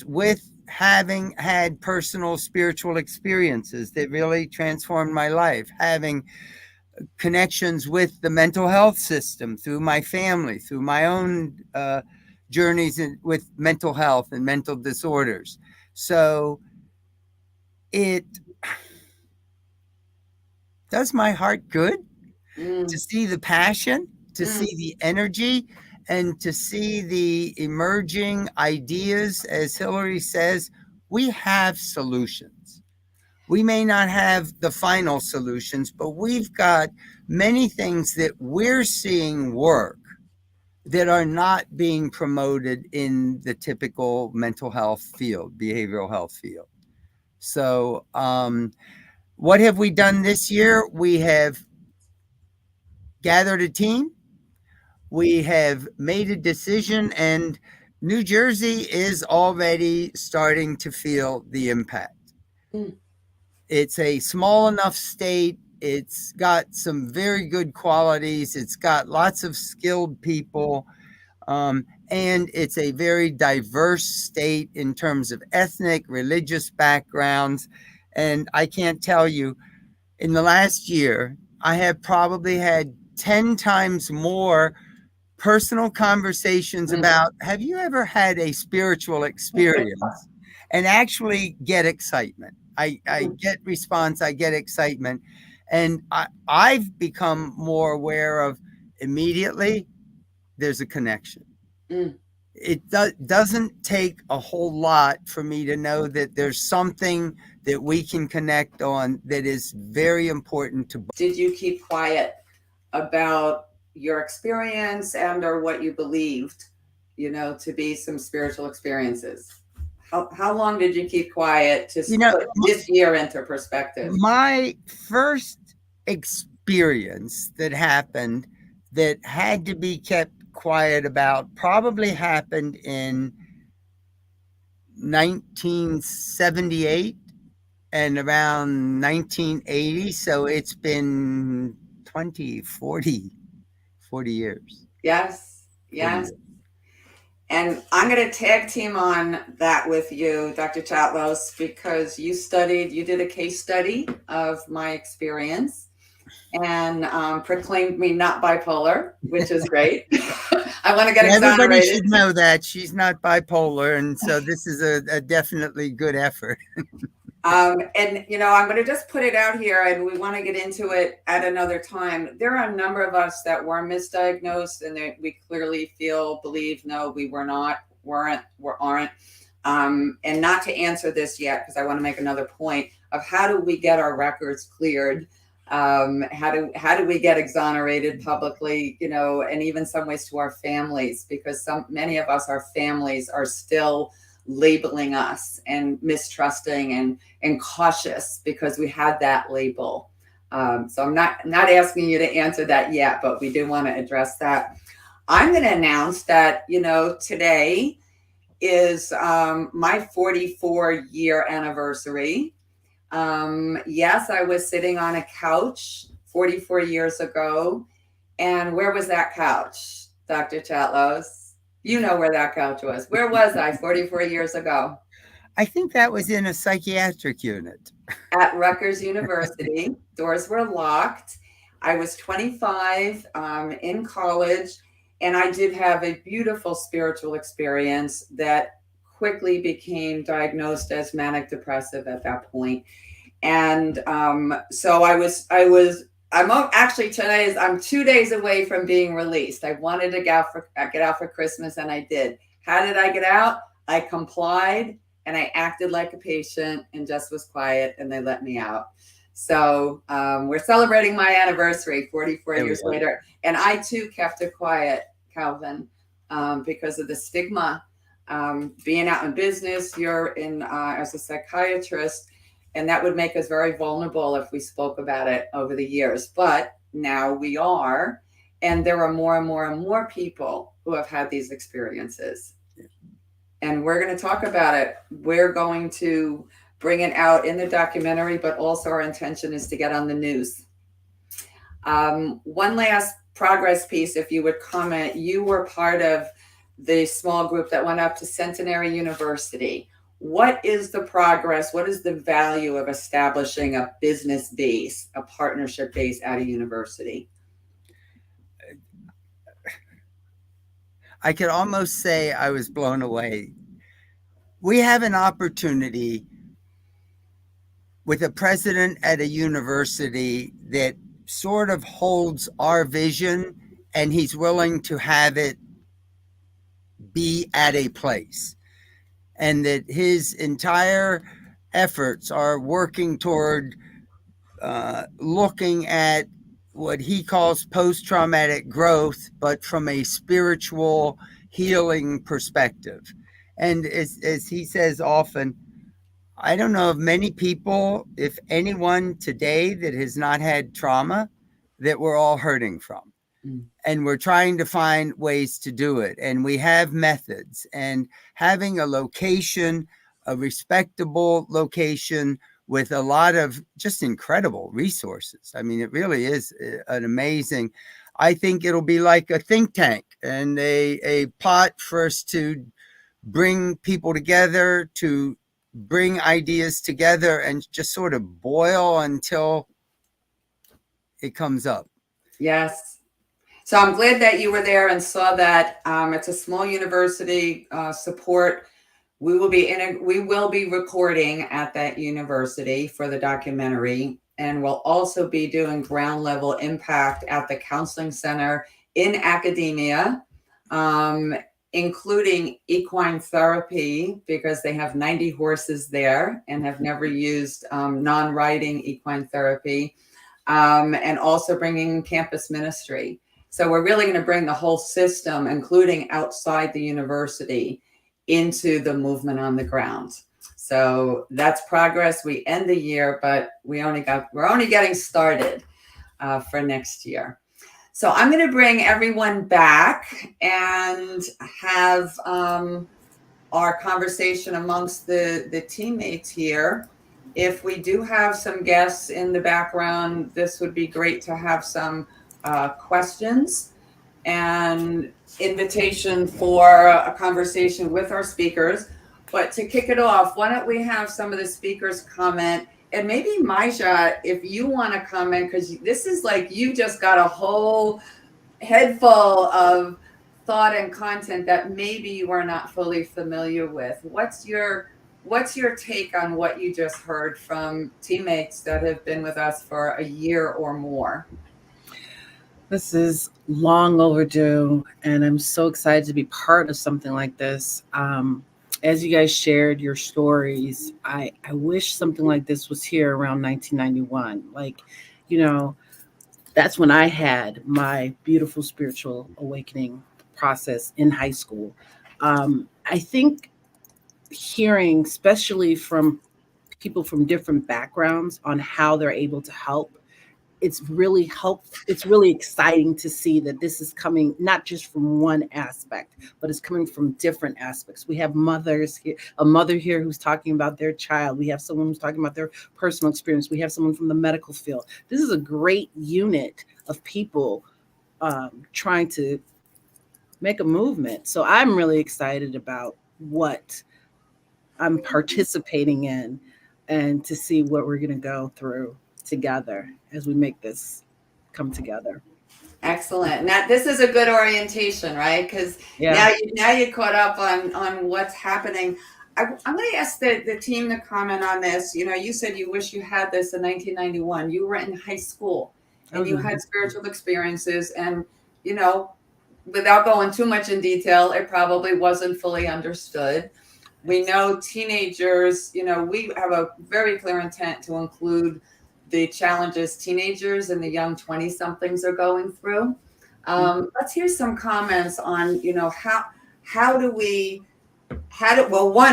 with having had personal spiritual experiences that really transformed my life, having connections with the mental health system through my family, through my own journeys with mental health and mental disorders. So it does my heart good to see the passion, to see the energy, and to see the emerging ideas. As Hillary says, we have solutions. We may not have the final solutions, but we've got many things that we're seeing work that are not being promoted in the typical mental health field, behavioral health field. So what have we done this year? We have gathered a team. We have made a decision, and New Jersey is already starting to feel the impact. It's a small enough state. It's got some very good qualities. It's got lots of skilled people. And it's a very diverse state in terms of ethnic, religious backgrounds. And I can't tell you, in the last year, I have probably had 10 times more personal conversations about, have you ever had a spiritual experience, and actually get excitement. I get response, I get excitement. And I've become more aware of immediately there's a connection. It doesn't take a whole lot for me to know that there's something that we can connect on that is very important to both. Did you keep quiet about your experience and or what you believed, to be some spiritual experiences? How long did you keep quiet to put this year into perspective? My first experience that happened that had to be kept quiet about probably happened in 1978 and around 1980. So it's been 40 years. Yes. And I'm going to tag team on that with you, Dr. Chatlos, because you did a case study of my experience and proclaimed me not bipolar, which is great. I want to get exonerated. Everybody should know that she's not bipolar, and so this is a definitely good effort. And I'm going to just put it out here, and we want to get into it at another time. There are a number of us that were misdiagnosed, and we clearly believe, no, we aren't. And not to answer this yet, because I want to make another point of how do we get our records cleared? How do we get exonerated publicly, and even some ways to our families, because many of us, our families are still labeling us and mistrusting and cautious because we had that label. So I'm not asking you to answer that yet, but we do want to address that. I'm going to announce that, today is my 44-year anniversary. Yes, I was sitting on a couch 44 years ago. And where was that couch, Dr. Chatlos? You know where that couch was. Where was I 44 years ago? I think that was in a psychiatric unit. At Rutgers University. Doors were locked. I was 25 in college, and I did have a beautiful spiritual experience that quickly became diagnosed as manic depressive at that point. And so I'm 2 days away from being released. I wanted to get out for Christmas, and I did. How did I get out? I complied, and I acted like a patient and just was quiet, and they let me out. So we're celebrating my anniversary 44 years later. And I too kept it quiet, Calvin, because of the stigma. Being out in business, you're in as a psychiatrist, and that would make us very vulnerable if we spoke about it over the years. But now we are, and there are more and more and more people who have had these experiences. And we're going to talk about it. We're going to bring it out in the documentary, but also our intention is to get on the news. One last progress piece, if you would comment. You were part of the small group that went up to Centenary University. What is the progress? What is the value of establishing a business base, a partnership base at a university? I could almost say I was blown away. We have an opportunity with a president at a university that sort of holds our vision, and he's willing to have it be at a place, and that his entire efforts are working toward looking at what he calls post-traumatic growth, but from a spiritual healing perspective. And as he says often, I don't know of many people, if anyone today, that has not had trauma that we're all hurting from. And we're trying to find ways to do it. And we have methods, and having a location, a respectable location with a lot of just incredible resources. I mean, it really is an amazing, I think it'll be like a think tank and a pot for us to bring people together, to bring ideas together and just sort of boil until it comes up. Yes. So I'm glad that you were there and saw that. It's a small university support. We will be recording at that university for the documentary, and we'll also be doing ground level impact at the counseling center in academia, including equine therapy, because they have 90 horses there and have never used non-riding equine therapy, and also bringing campus ministry. So we're really going to bring the whole system, including outside the university, into the movement on the ground. So that's progress. We end the year, but we're only getting started for next year. So I'm going to bring everyone back and have our conversation amongst the teammates here. If we do have some guests in the background, this would be great to have some questions and invitation for a conversation with our speakers. But to kick it off, why don't we have some of the speakers comment, and maybe Mija, if you want to comment, because this is like you just got a whole head full of thought and content that maybe you are not fully familiar with. What's your take on what you just heard from teammates that have been with us for a year or more? This is long overdue, and I'm so excited to be part of something like this. As you guys shared your stories, I wish something like this was here around 1991. Like, that's when I had my beautiful spiritual awakening process in high school. I think hearing, especially from people from different backgrounds, on how they're able to help, it's really exciting to see that this is coming not just from one aspect, but it's coming from different aspects. We have mothers here, a mother here who's talking about their child. We have someone who's talking about their personal experience. We have someone from the medical field. This is a great unit of people trying to make a movement. So I'm really excited about what I'm participating in, and to see what we're going to go through together as we make this come together. Excellent. Now this is a good orientation, right? Because now you caught up on what's happening. I'm going to ask the team to comment on this. You said you wish you had this in 1991. You were in high school and you had spiritual experiences, and without going too much in detail, it probably wasn't fully understood. We know teenagers, we have a very clear intent to include the challenges teenagers and the young 20-somethings are going through. Let's hear some comments on, one,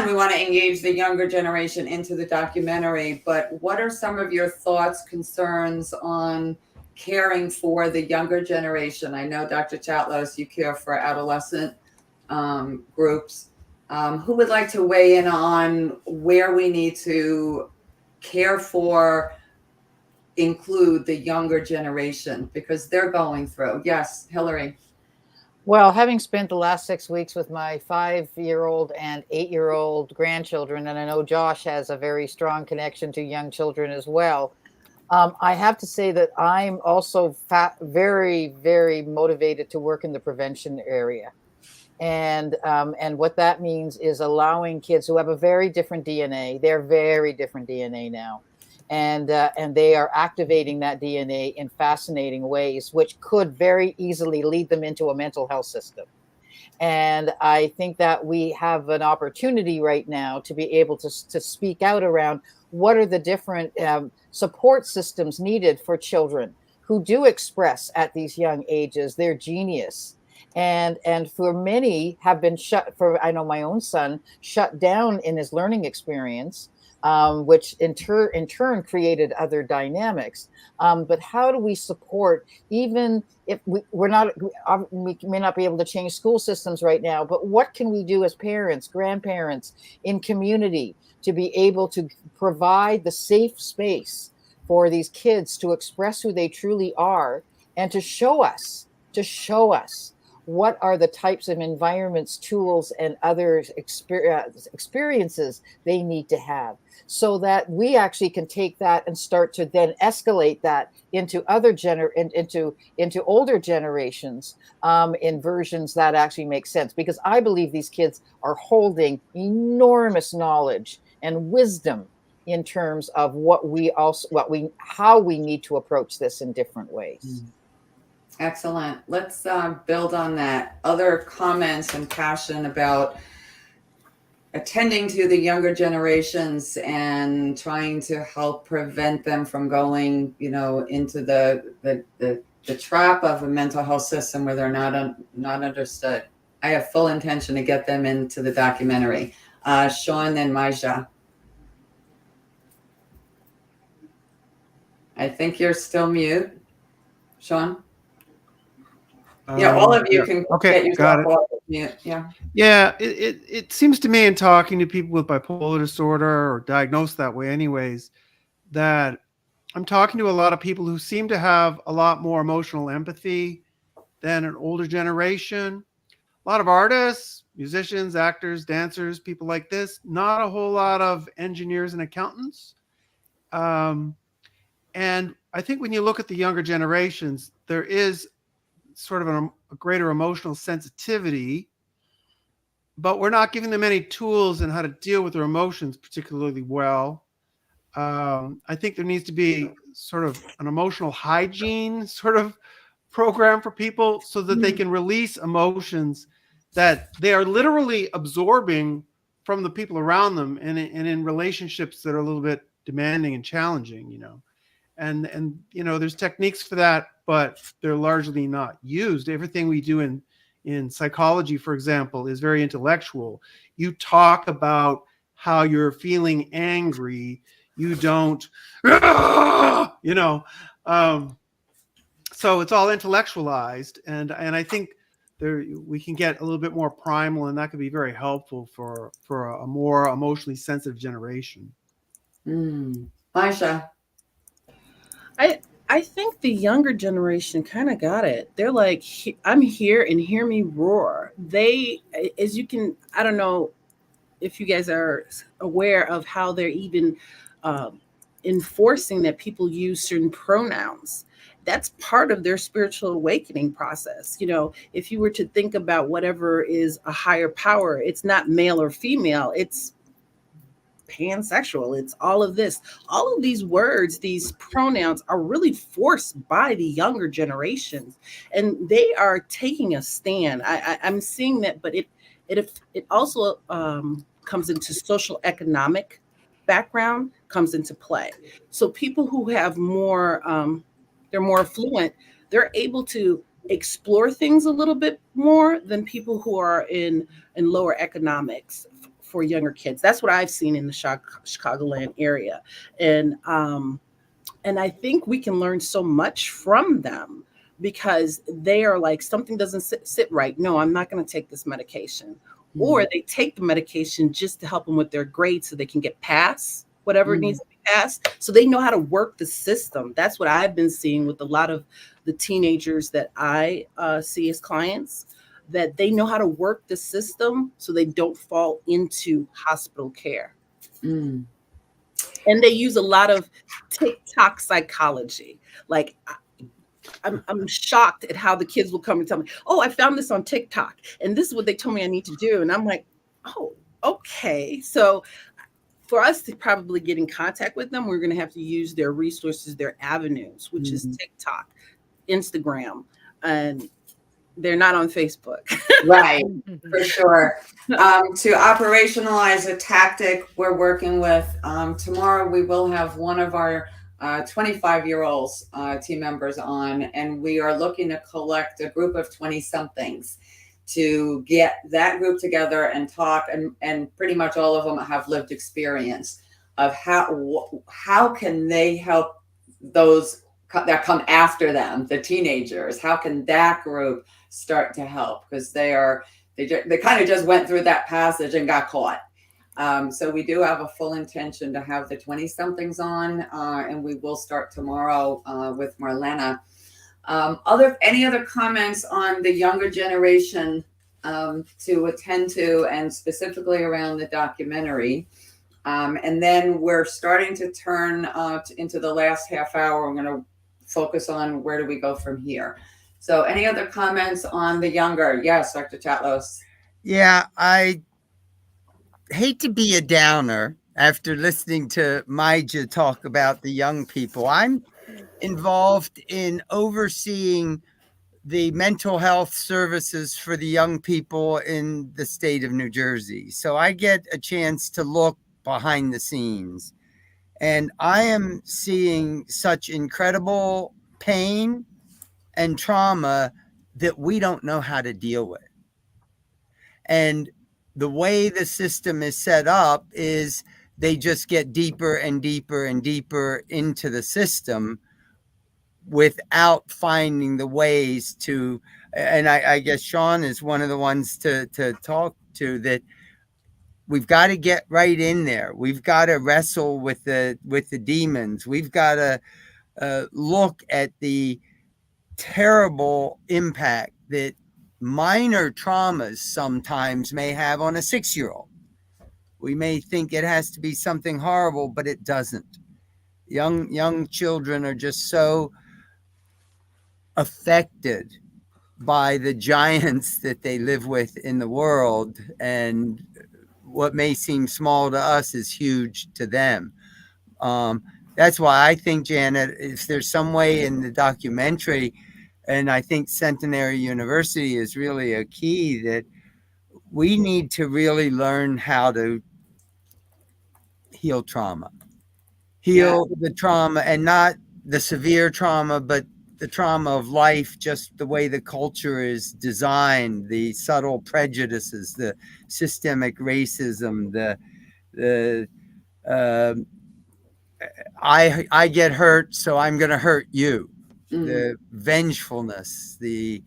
we want to engage the younger generation into the documentary, but what are some of your thoughts, concerns on caring for the younger generation? I know, Dr. Chatlos, you care for adolescent groups. Who would like to weigh in on where we need to care for, include the younger generation, because they're going through? Yes, Hillary. Well, having spent the last 6 weeks with my 5-year-old and 8-year-old grandchildren, and I know Josh has a very strong connection to young children as well, I have to say that I'm also very, very motivated to work in the prevention area. And what that means is allowing kids who have a very different DNA, they're very different DNA now, and they are activating that DNA in fascinating ways, which could very easily lead them into a mental health system. And I think that we have an opportunity right now to be able to speak out around what are the different support systems needed for children who do express at these young ages their genius. And for many have been I know my own son shut down in his learning experience, which in turn created other dynamics. But how do we support, even if we may not be able to change school systems right now, but what can we do as parents, grandparents, in community to be able to provide the safe space for these kids to express who they truly are, and to show us what are the types of environments, tools, and other experiences they need to have, so that we actually can take that and start to then escalate that into into older generations, in versions that actually make sense. Because I believe these kids are holding enormous knowledge and wisdom in terms of how we need to approach this in different ways. Excellent. Let's build on that. Other comments and passion about attending to the younger generations and trying to help prevent them from going, into the trap of a mental health system where they're not understood. I have full intention to get them into the documentary. Sean and Mija. I think you're still mute, Sean. Yeah, all of you can get yourself off of mute. Yeah. Yeah, it seems to me, in talking to people with bipolar disorder, or diagnosed that way anyways, that I'm talking to a lot of people who seem to have a lot more emotional empathy than an older generation. A lot of artists, musicians, actors, dancers, people like this, not a whole lot of engineers and accountants. And I think when you look at the younger generations, there is sort of a greater emotional sensitivity, but we're not giving them any tools in how to deal with their emotions particularly well. I think there needs to be sort of an emotional hygiene sort of program for people, so that they can release emotions that they are literally absorbing from the people around them, and in relationships that are a little bit demanding and challenging, and there's techniques for that, but they're largely not used. Everything we do in psychology, for example, is very intellectual. You talk about how you're feeling angry. You don't, so it's all intellectualized, and I think we can get a little bit more primal, and that could be very helpful for a more emotionally sensitive generation. Mija. I think the younger generation kind of got it. They're like, I'm here and hear me roar. I don't know if you guys are aware of how they're even enforcing that people use certain pronouns. That's part of their spiritual awakening process. If you were to think about whatever is a higher power, it's not male or female, it's pansexual, it's all of this. All of these words, these pronouns, are really forced by the younger generations, and they are taking a stand. I'm seeing that, but it also comes into social economic background, comes into play. So people who have more, they're more affluent, they're able to explore things a little bit more than people who are in lower economics for younger kids. That's what I've seen in the Chicagoland area. And I think we can learn so much from them, because they are like, something doesn't sit right. No, I'm not going to take this medication. Or they take the medication just to help them with their grades so they can get past whatever needs to be passed. So they know how to work the system. That's what I've been seeing with a lot of the teenagers that I see as clients, that they know how to work the system so they don't fall into hospital care. And they use a lot of TikTok psychology. Like, I'm shocked at how the kids will come and tell me, oh, I found this on TikTok and this is what they told me I need to do. And I'm like, oh, okay. So for us to probably get in contact with them, we're going to have to use their resources, their avenues, which is TikTok, Instagram, and they're not on Facebook. Right, for sure. To operationalize a tactic we're working with, tomorrow we will have one of our 25-year-olds team members on, and we are looking to collect a group of 20-somethings to get that group together and talk, and pretty much all of them have lived experience of how can they help those that come after them, the teenagers. How can that group start to help? Because they kind of just went through that passage and got caught. So we do have a full intention to have the 20-somethings on, and we will start tomorrow with Marlena. Any other comments on the younger generation to attend to, and specifically around the documentary? And then we're starting to turn into the last half hour. I'm going to focus on where do we go from here. So any other comments on the younger? Yes, Dr. Chatlos. Yeah, I hate to be a downer after listening to Mija talk about the young people. I'm involved in overseeing the mental health services for the young people in the state of New Jersey. So I get a chance to look behind the scenes, and I am seeing such incredible pain and trauma that we don't know how to deal with. And the way the system is set up is they just get deeper and deeper and deeper into the system without finding the ways to, and I guess Sean is one of the ones to talk to, that we've got to get right in there. We've got to wrestle with the demons. We've got to look at the terrible impact that minor traumas sometimes may have on a 6-year-old. We may think it has to be something horrible, but it doesn't. Young children are just so affected by the giants that they live with in the world, and what may seem small to us is huge to them. That's why I think, Janet, if there's some way in the documentary, and I think Centenary University is really a key, that we need to really learn how to heal trauma. The trauma, and not the severe trauma, but the trauma of life, just the way the culture is designed, the subtle prejudices, the systemic racism, I get hurt, so I'm going to hurt you. The vengefulness, the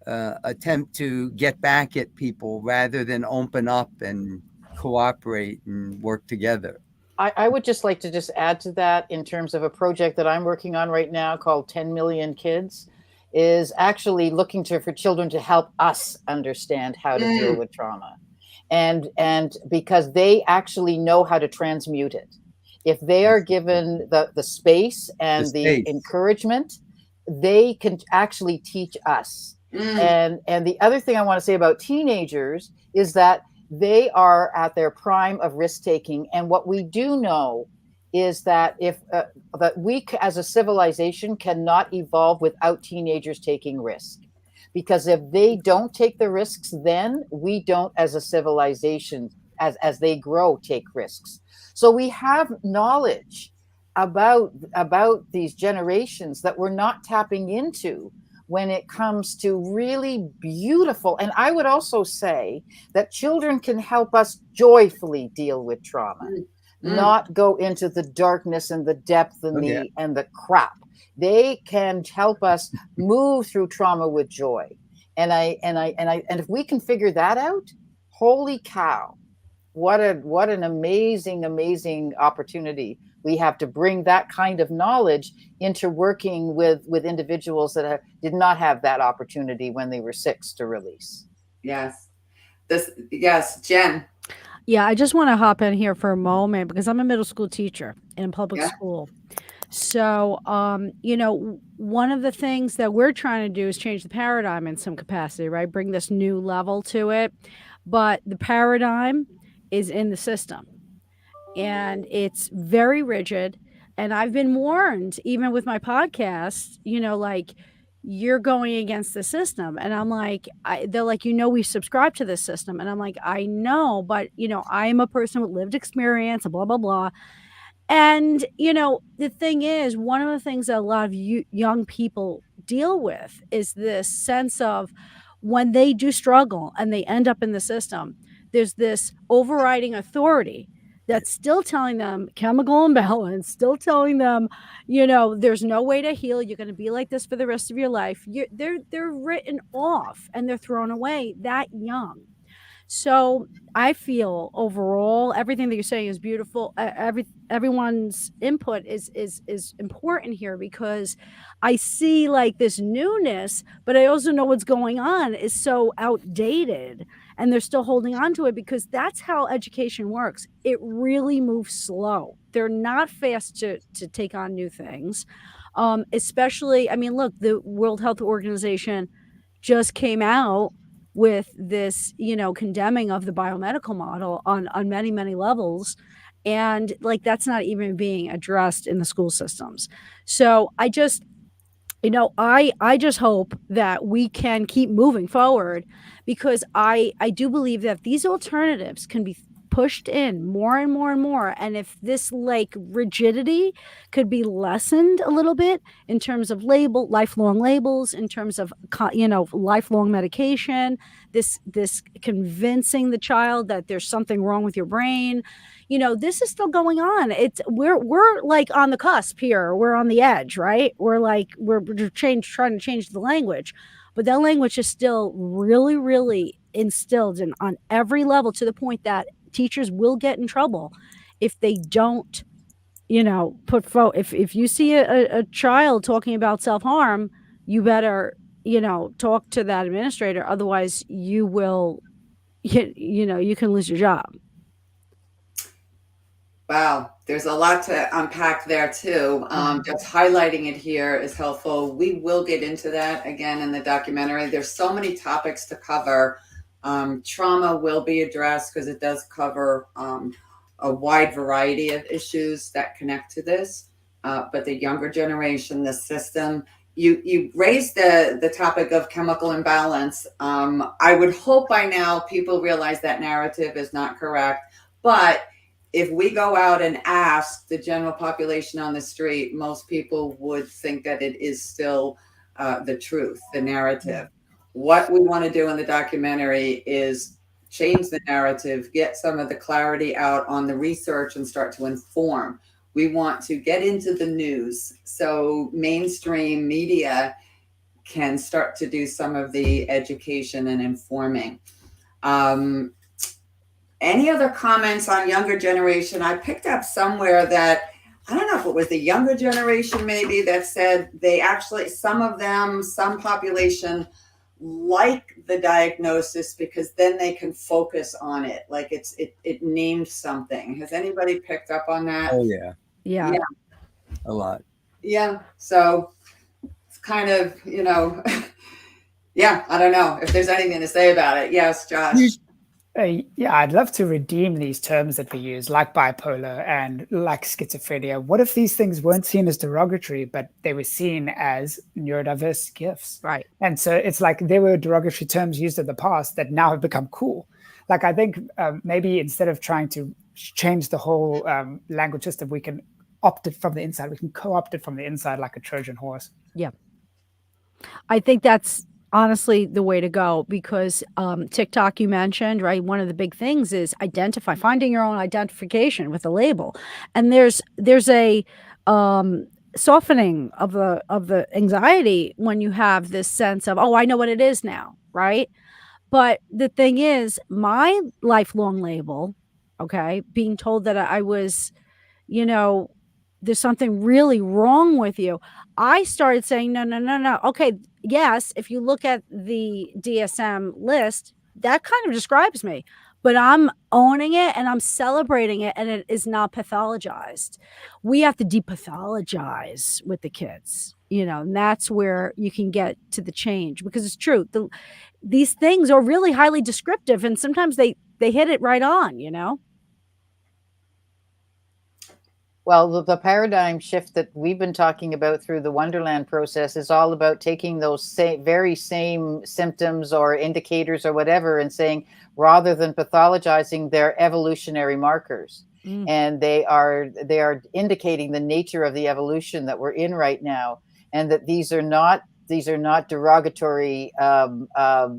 attempt to get back at people rather than open up and cooperate and work together. I would just like to just add to that, in terms of a project that I'm working on right now called 10 Million Kids, is actually looking for children to help us understand how to deal with trauma. And because they actually know how to transmute it. If they are given the space and the encouragement, they can actually teach us. And the other thing I want to say about teenagers is that they are at their prime of risk taking. And what we do know is that that we as a civilization cannot evolve without teenagers taking risk. Because if they don't take the risks, then we don't as a civilization, as they grow, take risks. So we have knowledge about these generations that we're not tapping into when it comes to really beautiful. And I would also say that children can help us joyfully deal with trauma, not go into the darkness and the depth and the crap. They can help us move through trauma with joy. And if we can figure that out, holy cow, what an amazing opportunity we have to bring that kind of knowledge into working with individuals that did not have that opportunity when they were 6 to release. Yes. Jen. Yeah, I just want to hop in here for a moment because I'm a middle school teacher in public school. So, one of the things that we're trying to do is change the paradigm in some capacity, right? Bring this new level to it. But the paradigm is in the system and it's very rigid. And I've been warned, even with my podcast, like, you're going against the system. And I'm like, they're like, we subscribe to this system. And I'm like, I know, but, I am a person with lived experience, blah, blah, blah. And, the thing is, one of the things that a lot of young people deal with is this sense of when they do struggle and they end up in the system, there's this overriding authority that's still telling them chemical imbalance, still telling them, there's no way to heal. You're going to be like this for the rest of your life. They're written off and they're thrown away that young. So I feel overall everything that you're saying is beautiful. Everyone's input is important here because I see like this newness, but I also know what's going on is so outdated and they're still holding on to it because that's how education works. It really moves slow. They're not fast to take on new things. Especially, I mean, look, the World Health Organization just came out with this, condemning of the biomedical model on many, many levels. And like, that's not even being addressed in the school systems. So I just, I just hope that we can keep moving forward because I do believe that these alternatives can be pushed in more and more and more. And if this like rigidity could be lessened a little bit in terms of lifelong labels, in terms of, lifelong medication, this convincing the child that there's something wrong with your brain, this is still going on. We're like on the cusp here. We're on the edge, right? We're trying to change the language, but that language is still really, really instilled on every level to the point that teachers will get in trouble if they don't, if you see a child talking about self-harm, you better, talk to that administrator. Otherwise you will, you can lose your job. Wow, there's a lot to unpack there too. Just highlighting it here is helpful. We will get into that again in the documentary. There's so many topics to cover. Trauma will be addressed because it does cover a wide variety of issues that connect to this. But the younger generation, the system, you raised the topic of chemical imbalance. I would hope by now people realize that narrative is not correct. But if we go out and ask the general population on the street, most people would think that it is still the truth, the narrative. What we want to do in the documentary is change the narrative, get some of the clarity out on the research and start to inform. We want to get into the news so mainstream media can start to do some of the education and informing. Any other comments on younger generation? I picked up somewhere that, I don't know if it was the younger generation maybe, that said they actually, some population like the diagnosis because then they can focus on it. Like it named something. Has anybody picked up on that? Oh yeah. Yeah. A lot. Yeah. So it's kind of, yeah, I don't know if there's anything to say about it. Yes, Josh. Yeah, I'd love to redeem these terms that we use, like bipolar and like schizophrenia. What if these things weren't seen as derogatory, but they were seen as neurodiverse gifts? Right. And so it's like there were derogatory terms used in the past that now have become cool. Like I think maybe instead of trying to change the whole language system, we can opt it from the inside. We can co-opt it from the inside like a Trojan horse. Yeah. I think that's honestly the way to go because TikTok you mentioned, right? One of the big things is finding your own identification with a label. And there's a softening of the anxiety when you have this sense of, oh, I know what it is now, right? But the thing is, my lifelong label, okay, being told that I was, there's something really wrong with you. I started saying, no. Okay, yes, if you look at the DSM list, that kind of describes me. but I'm owning it and I'm celebrating it, and it is not pathologized. We have to depathologize with the kids, and that's where you can get to the change, because it's true. These things are really highly descriptive, and sometimes they hit it right on, Well, the paradigm shift that we've been talking about through the Wonderland process is all about taking those very same symptoms or indicators or whatever and saying, rather than pathologizing, they're evolutionary markers. And they are indicating the nature of the evolution that we're in right now, and that these are not derogatory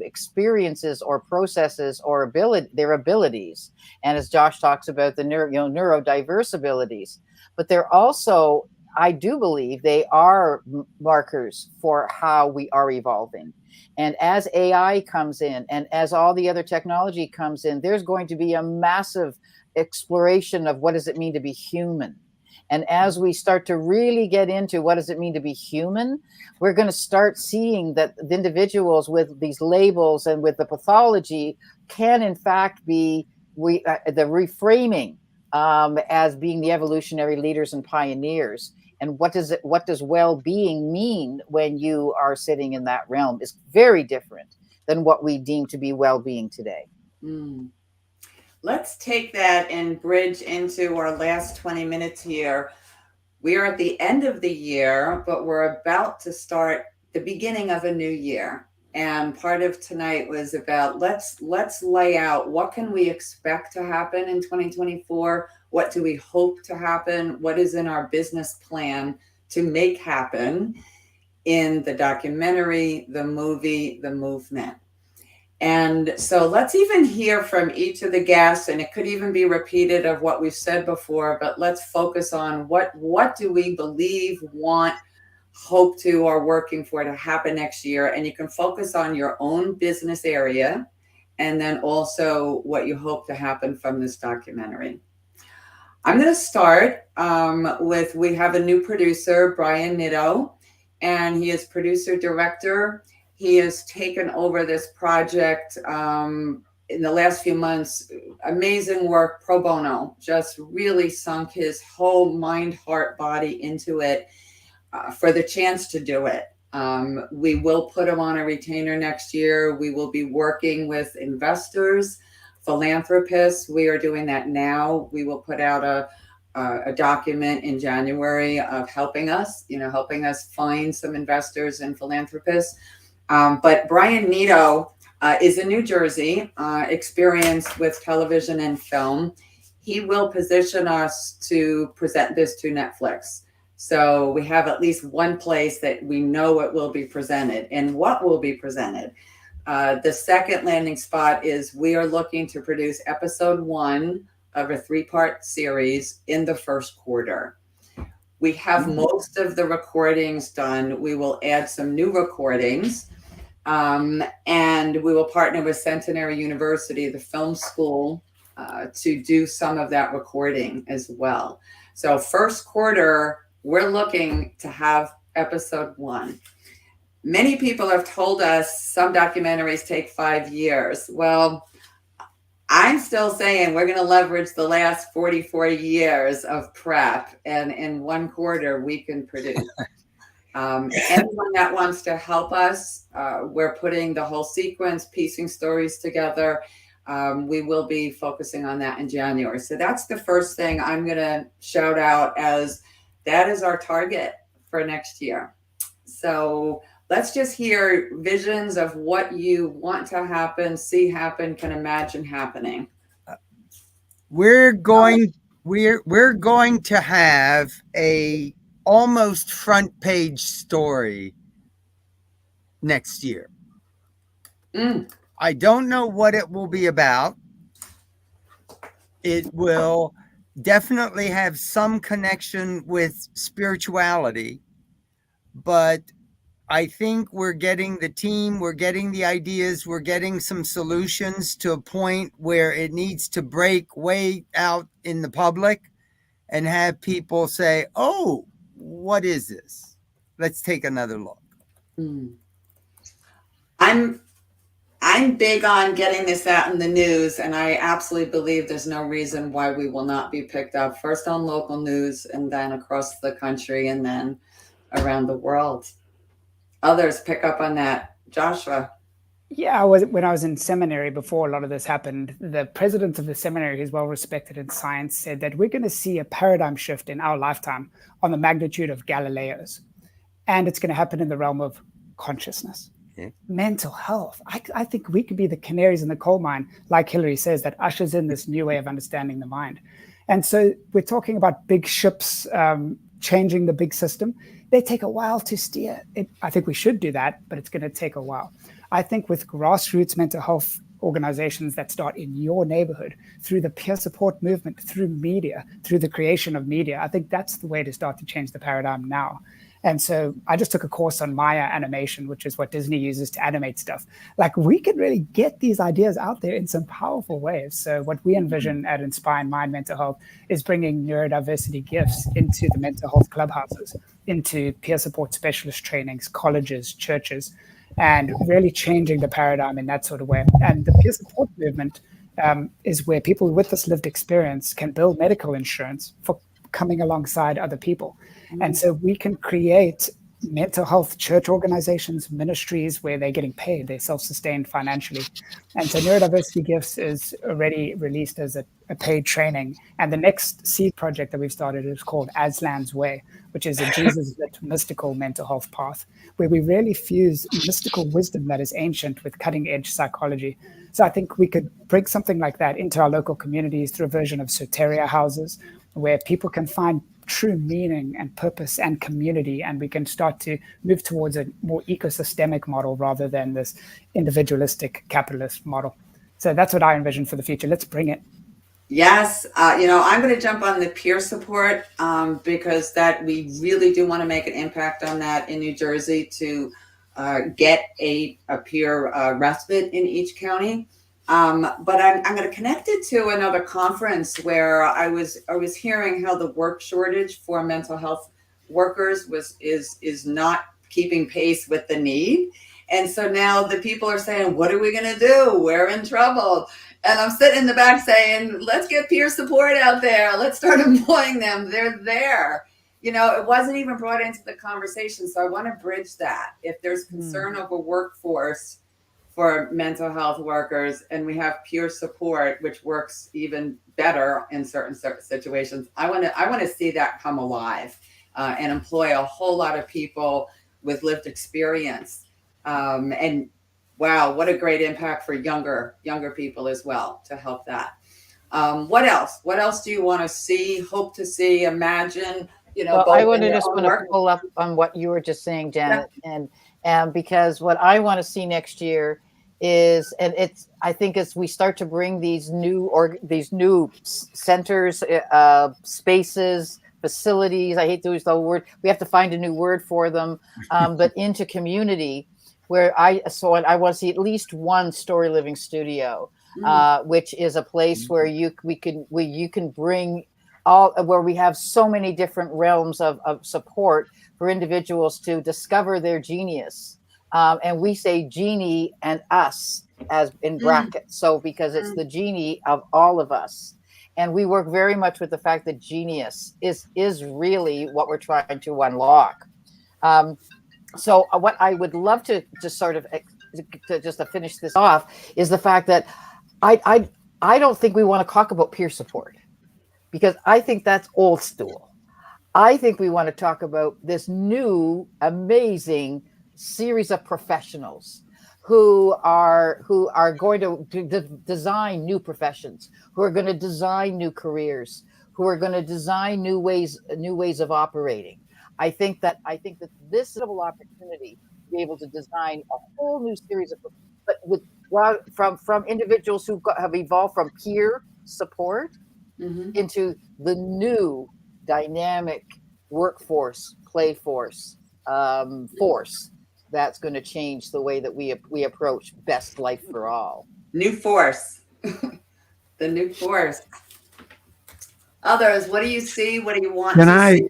experiences or processes or their abilities. And as Josh talks about, the neurodiverse abilities. But they're also, I do believe, they are markers for how we are evolving. And as AI comes in, and as all the other technology comes in, there's going to be a massive exploration of what does it mean to be human. And as we start to really get into what does it mean to be human, we're going to start seeing that the individuals with these labels and with the pathology can in fact be the reframing as being the evolutionary leaders and pioneers. And what does well-being mean when you are sitting in that realm is very different than what we deem to be well-being today. Let's take that and bridge into our last 20 minutes here. We are at the end of the year, but we're about to start the beginning of a new year. And part of tonight was about let's lay out what can we expect to happen in 2024? What do we hope to happen? What is in our business plan to make happen in the documentary, the movie, the movement? And so let's even hear from each of the guests, and it could even be repeated of what we've said before, but let's focus on what do we believe, want, hope to, or working for to happen next year. And you can focus on your own business area, and then also what you hope to happen from this documentary. I'm going to start with, we have a new producer, Brian Nitto, and he is producer director. He has taken over this project in the last few months. Amazing work, pro bono, just really sunk his whole mind, heart, body into it for the chance to do it. We will put him on a retainer next year. We will be working with investors, philanthropists. We are doing that now. We will put out a document in January of helping us find some investors and philanthropists. But Brian Nitto is in New Jersey, experienced with television and film. He will position us to present this to Netflix. So we have at least one place that we know it will be presented and what will be presented. The second landing spot is we are looking to produce episode 1 of a 3-part series in the first quarter. We have most of the recordings done. We will add some new recordings. And we will partner with Centenary University, the film school, to do some of that recording as well. So first quarter, we're looking to have episode 1. Many people have told us some documentaries take 5 years. Well, I'm still saying we're going to leverage the last 44 years of prep, and in 1 quarter we can produce. Anyone that wants to help us, we're putting the whole sequence, piecing stories together. We will be focusing on that in January. So that's the first thing I'm going to shout out, as that is our target for next year. So let's just hear visions of what you want to happen, see happen, can imagine happening. We're going to have a almost front page story next year. I don't know what it will be about. It will definitely have some connection with spirituality, but I think we're getting the team, we're getting the ideas, we're getting some solutions to a point where it needs to break way out in the public and have people say, oh, what is this? Let's take another look. I'm big on getting this out in the news, and I absolutely believe there's no reason why we will not be picked up first on local news and then across the country and then around the world. Others pick up on that. Joshua. Yeah, when I was in seminary before a lot of this happened, the president of the seminary, who's well respected in science, said that we're going to see a paradigm shift in our lifetime on the magnitude of Galileo's. And it's going to happen in the realm of consciousness, mental health. I think we could be the canaries in the coal mine, like Hillary says, that ushers in this new way of understanding the mind. And so we're talking about big ships changing the big system. They take a while to steer. I think we should do that, but it's going to take a while. I think with grassroots mental health organizations that start in your neighborhood, through the peer support movement, through media, through the creation of media, I think that's the way to start to change the paradigm now. And so I just took a course on Maya animation, which is what Disney uses to animate stuff. Like, we can really get these ideas out there in some powerful ways. So what we envision at Inspire Mind Mental Health is bringing neurodiversity gifts into the mental health clubhouses, into peer support specialist trainings, colleges, churches, and really changing the paradigm in that sort of way. And the peer support movement is where people with this lived experience can build medical insurance for coming alongside other people. And so we can create mental health church organizations, ministries where they're getting paid, they're self-sustained financially. And so Neurodiversity Gifts is already released as a paid training. And the next seed project that we've started is called Aslan's Way, which is a Jesus-lit mystical mental health path, where we really fuse mystical wisdom that is ancient with cutting-edge psychology. So I think we could bring something like that into our local communities through a version of soteria houses, where people can find true meaning and purpose and community, and we can start to move towards a more ecosystemic model rather than this individualistic capitalist model. So that's what I envision for the future. Let's bring it. Yes, I'm going to jump on the peer support because that we really do want to make an impact on that in New Jersey to get a peer respite in each county. But I'm going to connect it to another conference where I was hearing how the work shortage for mental health workers is not keeping pace with the need. And so now the people are saying, what are we going to do? We're in trouble. And I'm sitting in the back saying, let's get peer support out there. Let's start employing them. They're there. It wasn't even brought into the conversation. So I want to bridge that. If there's concern over workforce for mental health workers, and we have peer support, which works even better in certain situations, I want to see that come alive and employ a whole lot of people with lived experience. And wow, what a great impact for younger people as well to help that. What else? What else do you want to see, hope to see, imagine? Well, I want to pull up on what you were just saying, Janet, and because what I want to see next year is, and I think as we start to bring these new centers, spaces, facilities, I hate to use the word, we have to find a new word for them, but into community, where I want to see at least one Story Living Studio, which is a place where you can bring where we have so many different realms of support for individuals to discover their genius. And we say genie and us as in brackets. So because it's the genie of all of us. And we work very much with the fact that genius is really what we're trying to unlock. So what I would love to just sort of to finish this off is the fact that I don't think we want to talk about peer support, because I think that's old school. I think we want to talk about this new amazing series of professionals who are going to design new professions, who are going to design new careers, who are going to design new ways of operating. I think that this is an opportunity to be able to design a whole new series of, but from individuals who have evolved from peer support into the new dynamic workforce, play force, force that's going to change the way that we approach best life for all. New force, the new force. Others, what do you see? What do you want to see?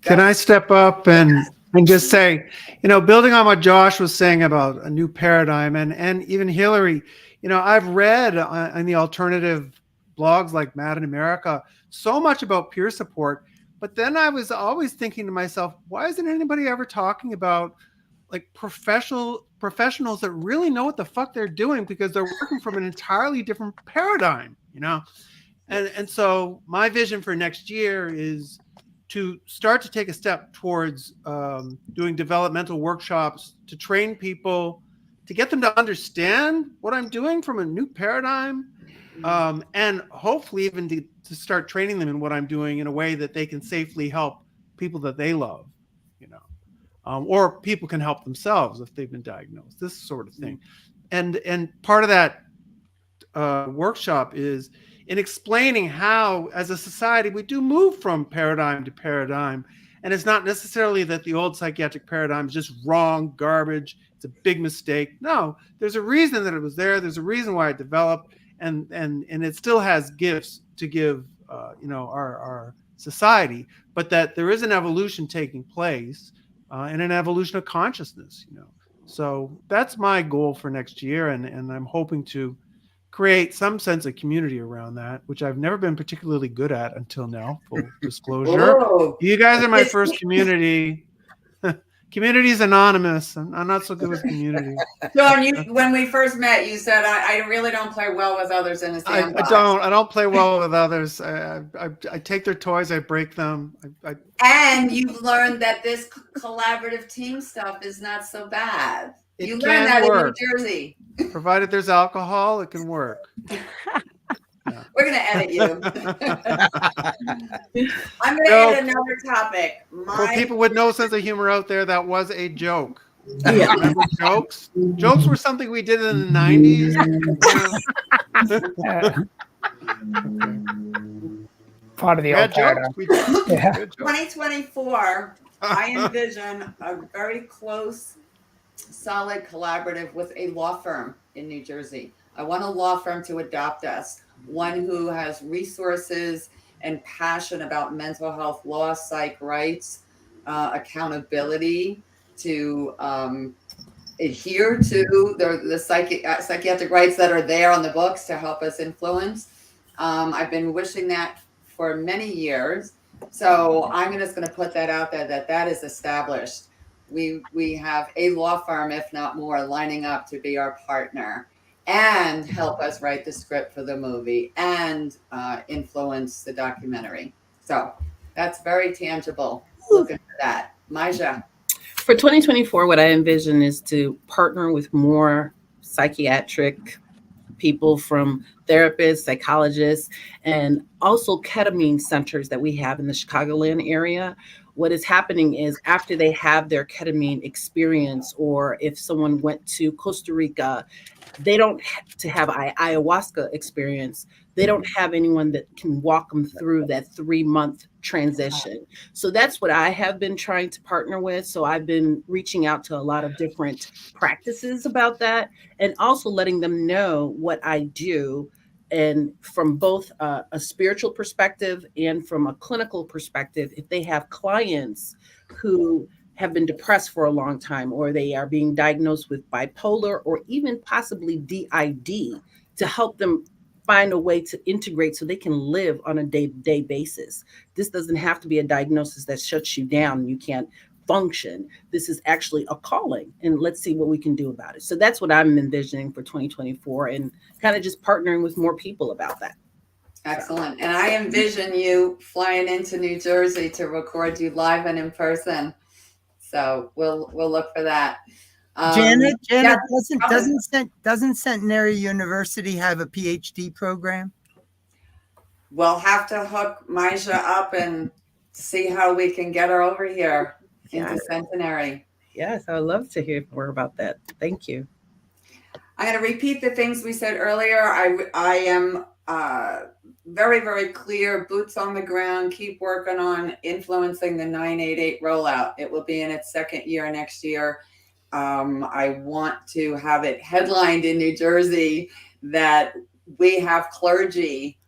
Can I step up and and just say, building on what Josh was saying about a new paradigm, and even Hillary, I've read in the alternative blogs like Mad in America so much about peer support, but then I was always thinking to myself, why isn't anybody ever talking about like professionals that really know what the fuck they're doing, because they're working from an entirely different paradigm, And so my vision for next year is to start to take a step towards doing developmental workshops to train people, to get them to understand what I'm doing from a new paradigm, and hopefully even to start training them in what I'm doing in a way that they can safely help people that they love, or people can help themselves if they've been diagnosed, this sort of thing. And part of that workshop is in explaining how, as a society, we do move from paradigm to paradigm. And it's not necessarily that the old psychiatric paradigm is just wrong, garbage, it's a big mistake. No, there's a reason that it was there. There's a reason why it developed, and it still has gifts to give, our society, but that there is an evolution taking place, and an evolution of consciousness, So that's my goal for next year, and I'm hoping to create some sense of community around that, which I've never been particularly good at until now, full disclosure. Whoa. You guys are my first community. Community's anonymous. I'm not so good with community. John, when we first met, you said, I really don't play well with others in a sandbox. I don't play well with others. I take their toys, I break them. And you've learned that this collaborative team stuff is not so bad. You learned that in New Jersey. Provided there's alcohol, it can work. Yeah. We're going to edit you. I'm going to add another topic. For people with no sense of humor out there, that was a joke. Yeah. Remember jokes? Jokes were something we did in the 90s. Part of the old paradigm. 2024, I envision a very close, solid collaborative with a law firm in New Jersey. I want a law firm to adopt us, one who has resources and passion about mental health law, psych rights, accountability, to adhere to the psychiatric rights that are there on the books to help us influence. I've been wishing that for many years. So I'm just going to put that out there, that is established. We have a law firm, if not more, lining up to be our partner and help us write the script for the movie and influence the documentary. So that's very tangible. Looking for that. Mija. For 2024, what I envision is to partner with more psychiatric people, from therapists, psychologists, and also ketamine centers that we have in the Chicagoland area. What is happening is, after they have their ketamine experience, or if someone went to Costa Rica, they don't have to have ayahuasca experience. They don't have anyone that can walk them through that 3-month transition. So that's what I have been trying to partner with. So I've been reaching out to a lot of different practices about that, and also letting them know what I do, and from both a spiritual perspective and from a clinical perspective. If they have clients who have been depressed for a long time, or they are being diagnosed with bipolar or even possibly DID, to help them find a way to integrate so they can live on a day-to-day basis. This doesn't have to be a diagnosis that shuts you down and you can't function. This is actually a calling, and let's see what we can do about it. So that's what I'm envisioning for 2024, and kind of just partnering with more people about that. Excellent. And I envision you flying into New Jersey to record you live and in person. So we'll look for that. Janet, yeah. doesn't Centenary University have a PhD program? We'll have to hook Mija up and see how we can get her over here into Centenary. Yes, I would love to hear more about that. Thank you. I'm going to repeat the things we said earlier. I am very, very clear, boots on the ground, keep working on influencing the 988 rollout. It will be in its second year next year. I want to have it headlined in New Jersey, that we have clergy,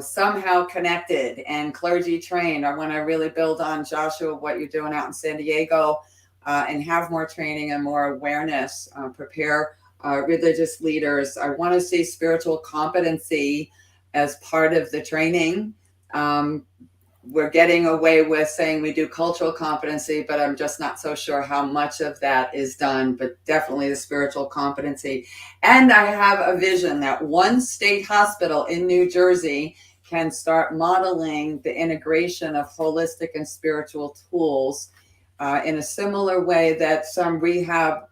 somehow connected and clergy trained. I want to really build on Joshua, what you're doing out in San Diego, and have more training and more awareness, prepare religious leaders. I want to see spiritual competency as part of the training. We're getting away with saying we do cultural competency, but I'm just not so sure how much of that is done, but definitely the spiritual competency. And I have a vision that one state hospital in New Jersey can start modeling the integration of holistic and spiritual tools in a similar way that some rehab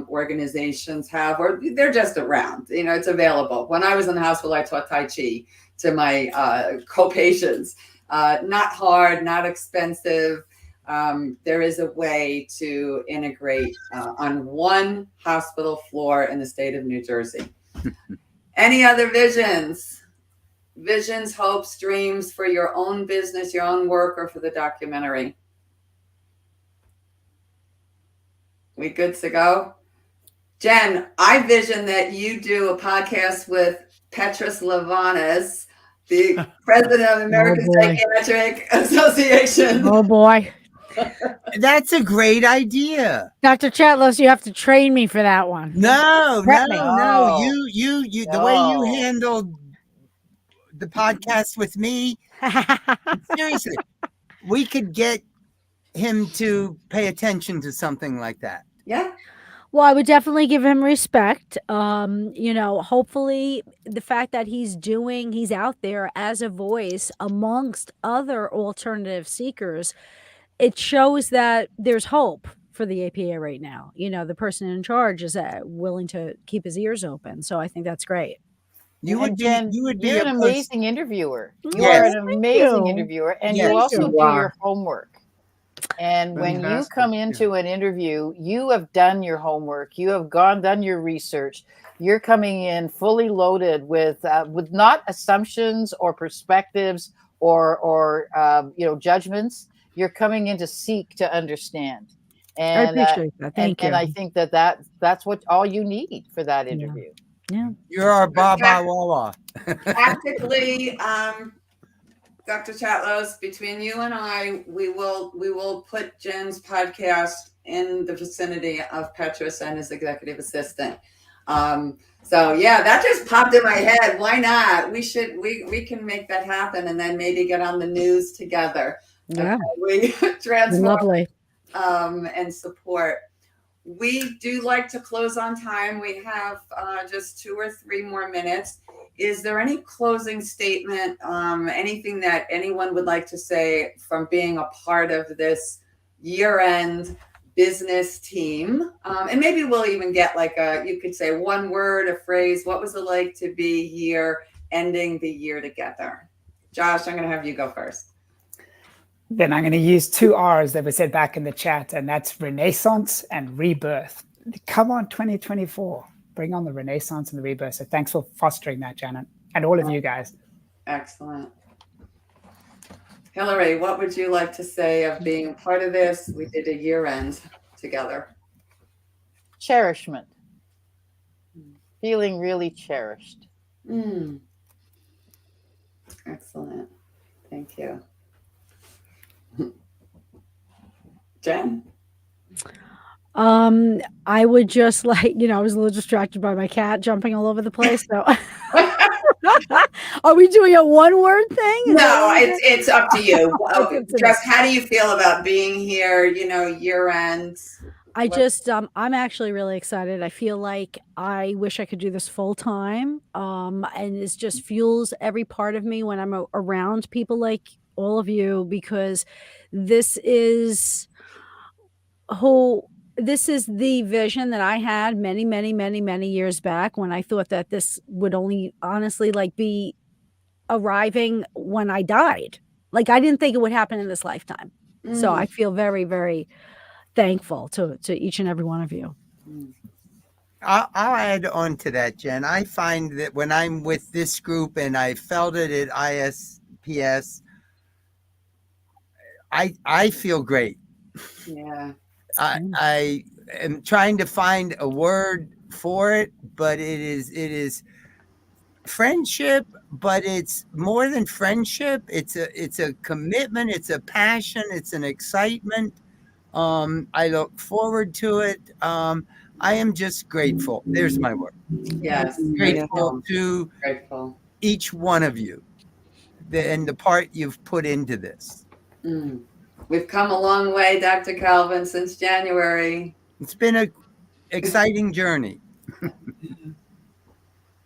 organizations have, or they're just around, it's available. When I was in the hospital, I taught Tai Chi to my co-patients. Not hard, not expensive. There is a way to integrate on one hospital floor in the state of New Jersey. Any other visions? Visions, hopes, dreams for your own business, your own work, or for the documentary? We good to go? Jen, I vision that you do a podcast with Petrus Lavanas, the president of the American Psychiatric Association. Oh boy. That's a great idea. Dr. Chatlos, you have to train me for that one. No. You The way you handled the podcast with me, seriously, we could get him to pay attention to something like that. Yeah. Well, I would definitely give him respect. Hopefully the fact that he's out there as a voice amongst other alternative seekers, it shows that there's hope for the APA right now. The person in charge is willing to keep his ears open. So I think that's great. You're an amazing interviewer. You Yes. are an amazing interviewer, and Yes. you also You do are. your homework. And when you Fantastic, come into an interview, you have done your homework. You have done your research. You're coming in fully loaded with not assumptions or perspectives or judgments. You're coming in to seek to understand. And I appreciate that. Thank you. And I think that's what all you need for that interview. Yeah. You're our Baba Walla. Practically, Dr. Chatlos, between you and I, we will put Jen's podcast in the vicinity of Petrus and his executive assistant. So yeah, that just popped in my head. Why not? We can make that happen, and then maybe get on the news together. Yeah. We transform Lovely. and support. We do like to close on time. We have just 2 or 3 more minutes. Is there any closing statement, anything that anyone would like to say from being a part of this year-end business team? And maybe we'll even get you could say one word, a phrase. What was it like to be here, ending the year together? Josh, I'm going to have you go first. Then I'm going to use 2 R's that were said back in the chat, and that's renaissance and rebirth. Come on, 2024. Bring on the renaissance and the rebirth. So thanks for fostering that, Janet, and all of you guys. Excellent. Hillary, what would you like to say of being part of this? We did a year-end together. Cherishment. Feeling really cherished. Excellent. Thank you. Jen? I would just I was a little distracted by my cat jumping all over the place. So are we doing a one-word thing? No, it's up to you. Just how do you feel about being here, year end? I just, I'm actually really excited. I feel like I wish I could do this full time. And it just fuels every part of me when I'm around people like all of you, because this is the vision that I had many, many, many, many years back, when I thought that this would only honestly be arriving when I died. I didn't think it would happen in this lifetime. So I feel very, very thankful to each and every one of you. I'll add on to that, Jen. I find that when I'm with this group, and I felt it at ISPS, I feel great. Yeah. I am trying to find a word for it, but it is friendship, but it's more than friendship. It's a commitment. It's a passion. It's an excitement. I look forward to it. I am just grateful. There's my word. Yes, Grateful to grateful. each one of you and the part you've put into this. We've come a long way, Dr. Calvin, since January. It's been an exciting journey.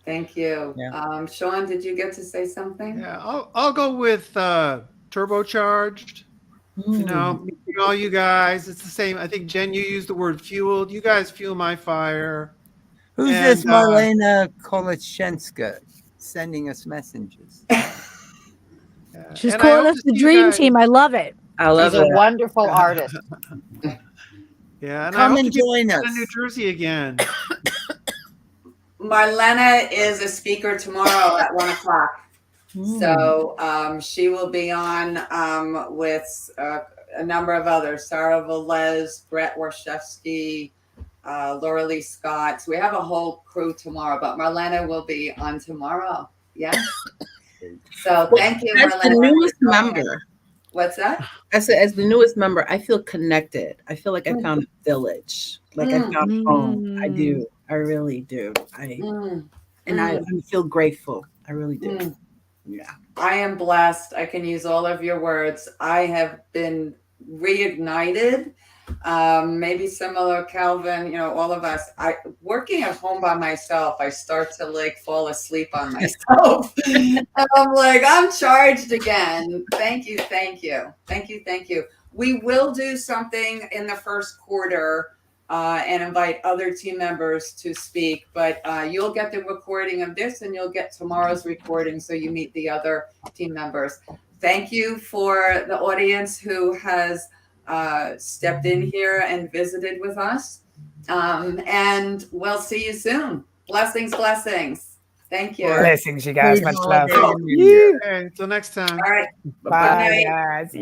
Thank you. Yeah. Sean, did you get to say something? Yeah, I'll go with turbocharged. You know, meeting all you guys, it's the same. I think, Jen, you used the word fueled. You guys fuel my fire. Who's this Marlena Kolachenska sending us messages? She's calling us the dream team. I love it. I love She's it. a wonderful artist. Yeah, and Come I hope and to be join us. in New Jersey again. Marlena is a speaker tomorrow at 1:00. So she will be on with a number of others, Sarah Velez, Brett Warshevsky, Laura Lee Scott. So we have a whole crew tomorrow, but Marlena will be on tomorrow. Yes. So thank you, As Marlena. the newest member. What's that? I said, as the newest member, I feel connected. I feel like I found a village. Like I found home. I do. I really do. I feel grateful. I really do. Yeah. I am blessed. I can use all of your words. I have been reignited. Maybe similar, Calvin, you know, all of us. Working at home by myself, I start to like fall asleep on myself. And I'm like, I'm charged again. Thank you. We will do something in the first quarter and invite other team members to speak, but you'll get the recording of this and you'll get tomorrow's recording so you meet the other team members. Thank you for the audience who has stepped in here and visited with us. And we'll see you soon. Blessings. Thank you. Blessings, you guys. Much love. Okay, until next time. All right. Bye, guys.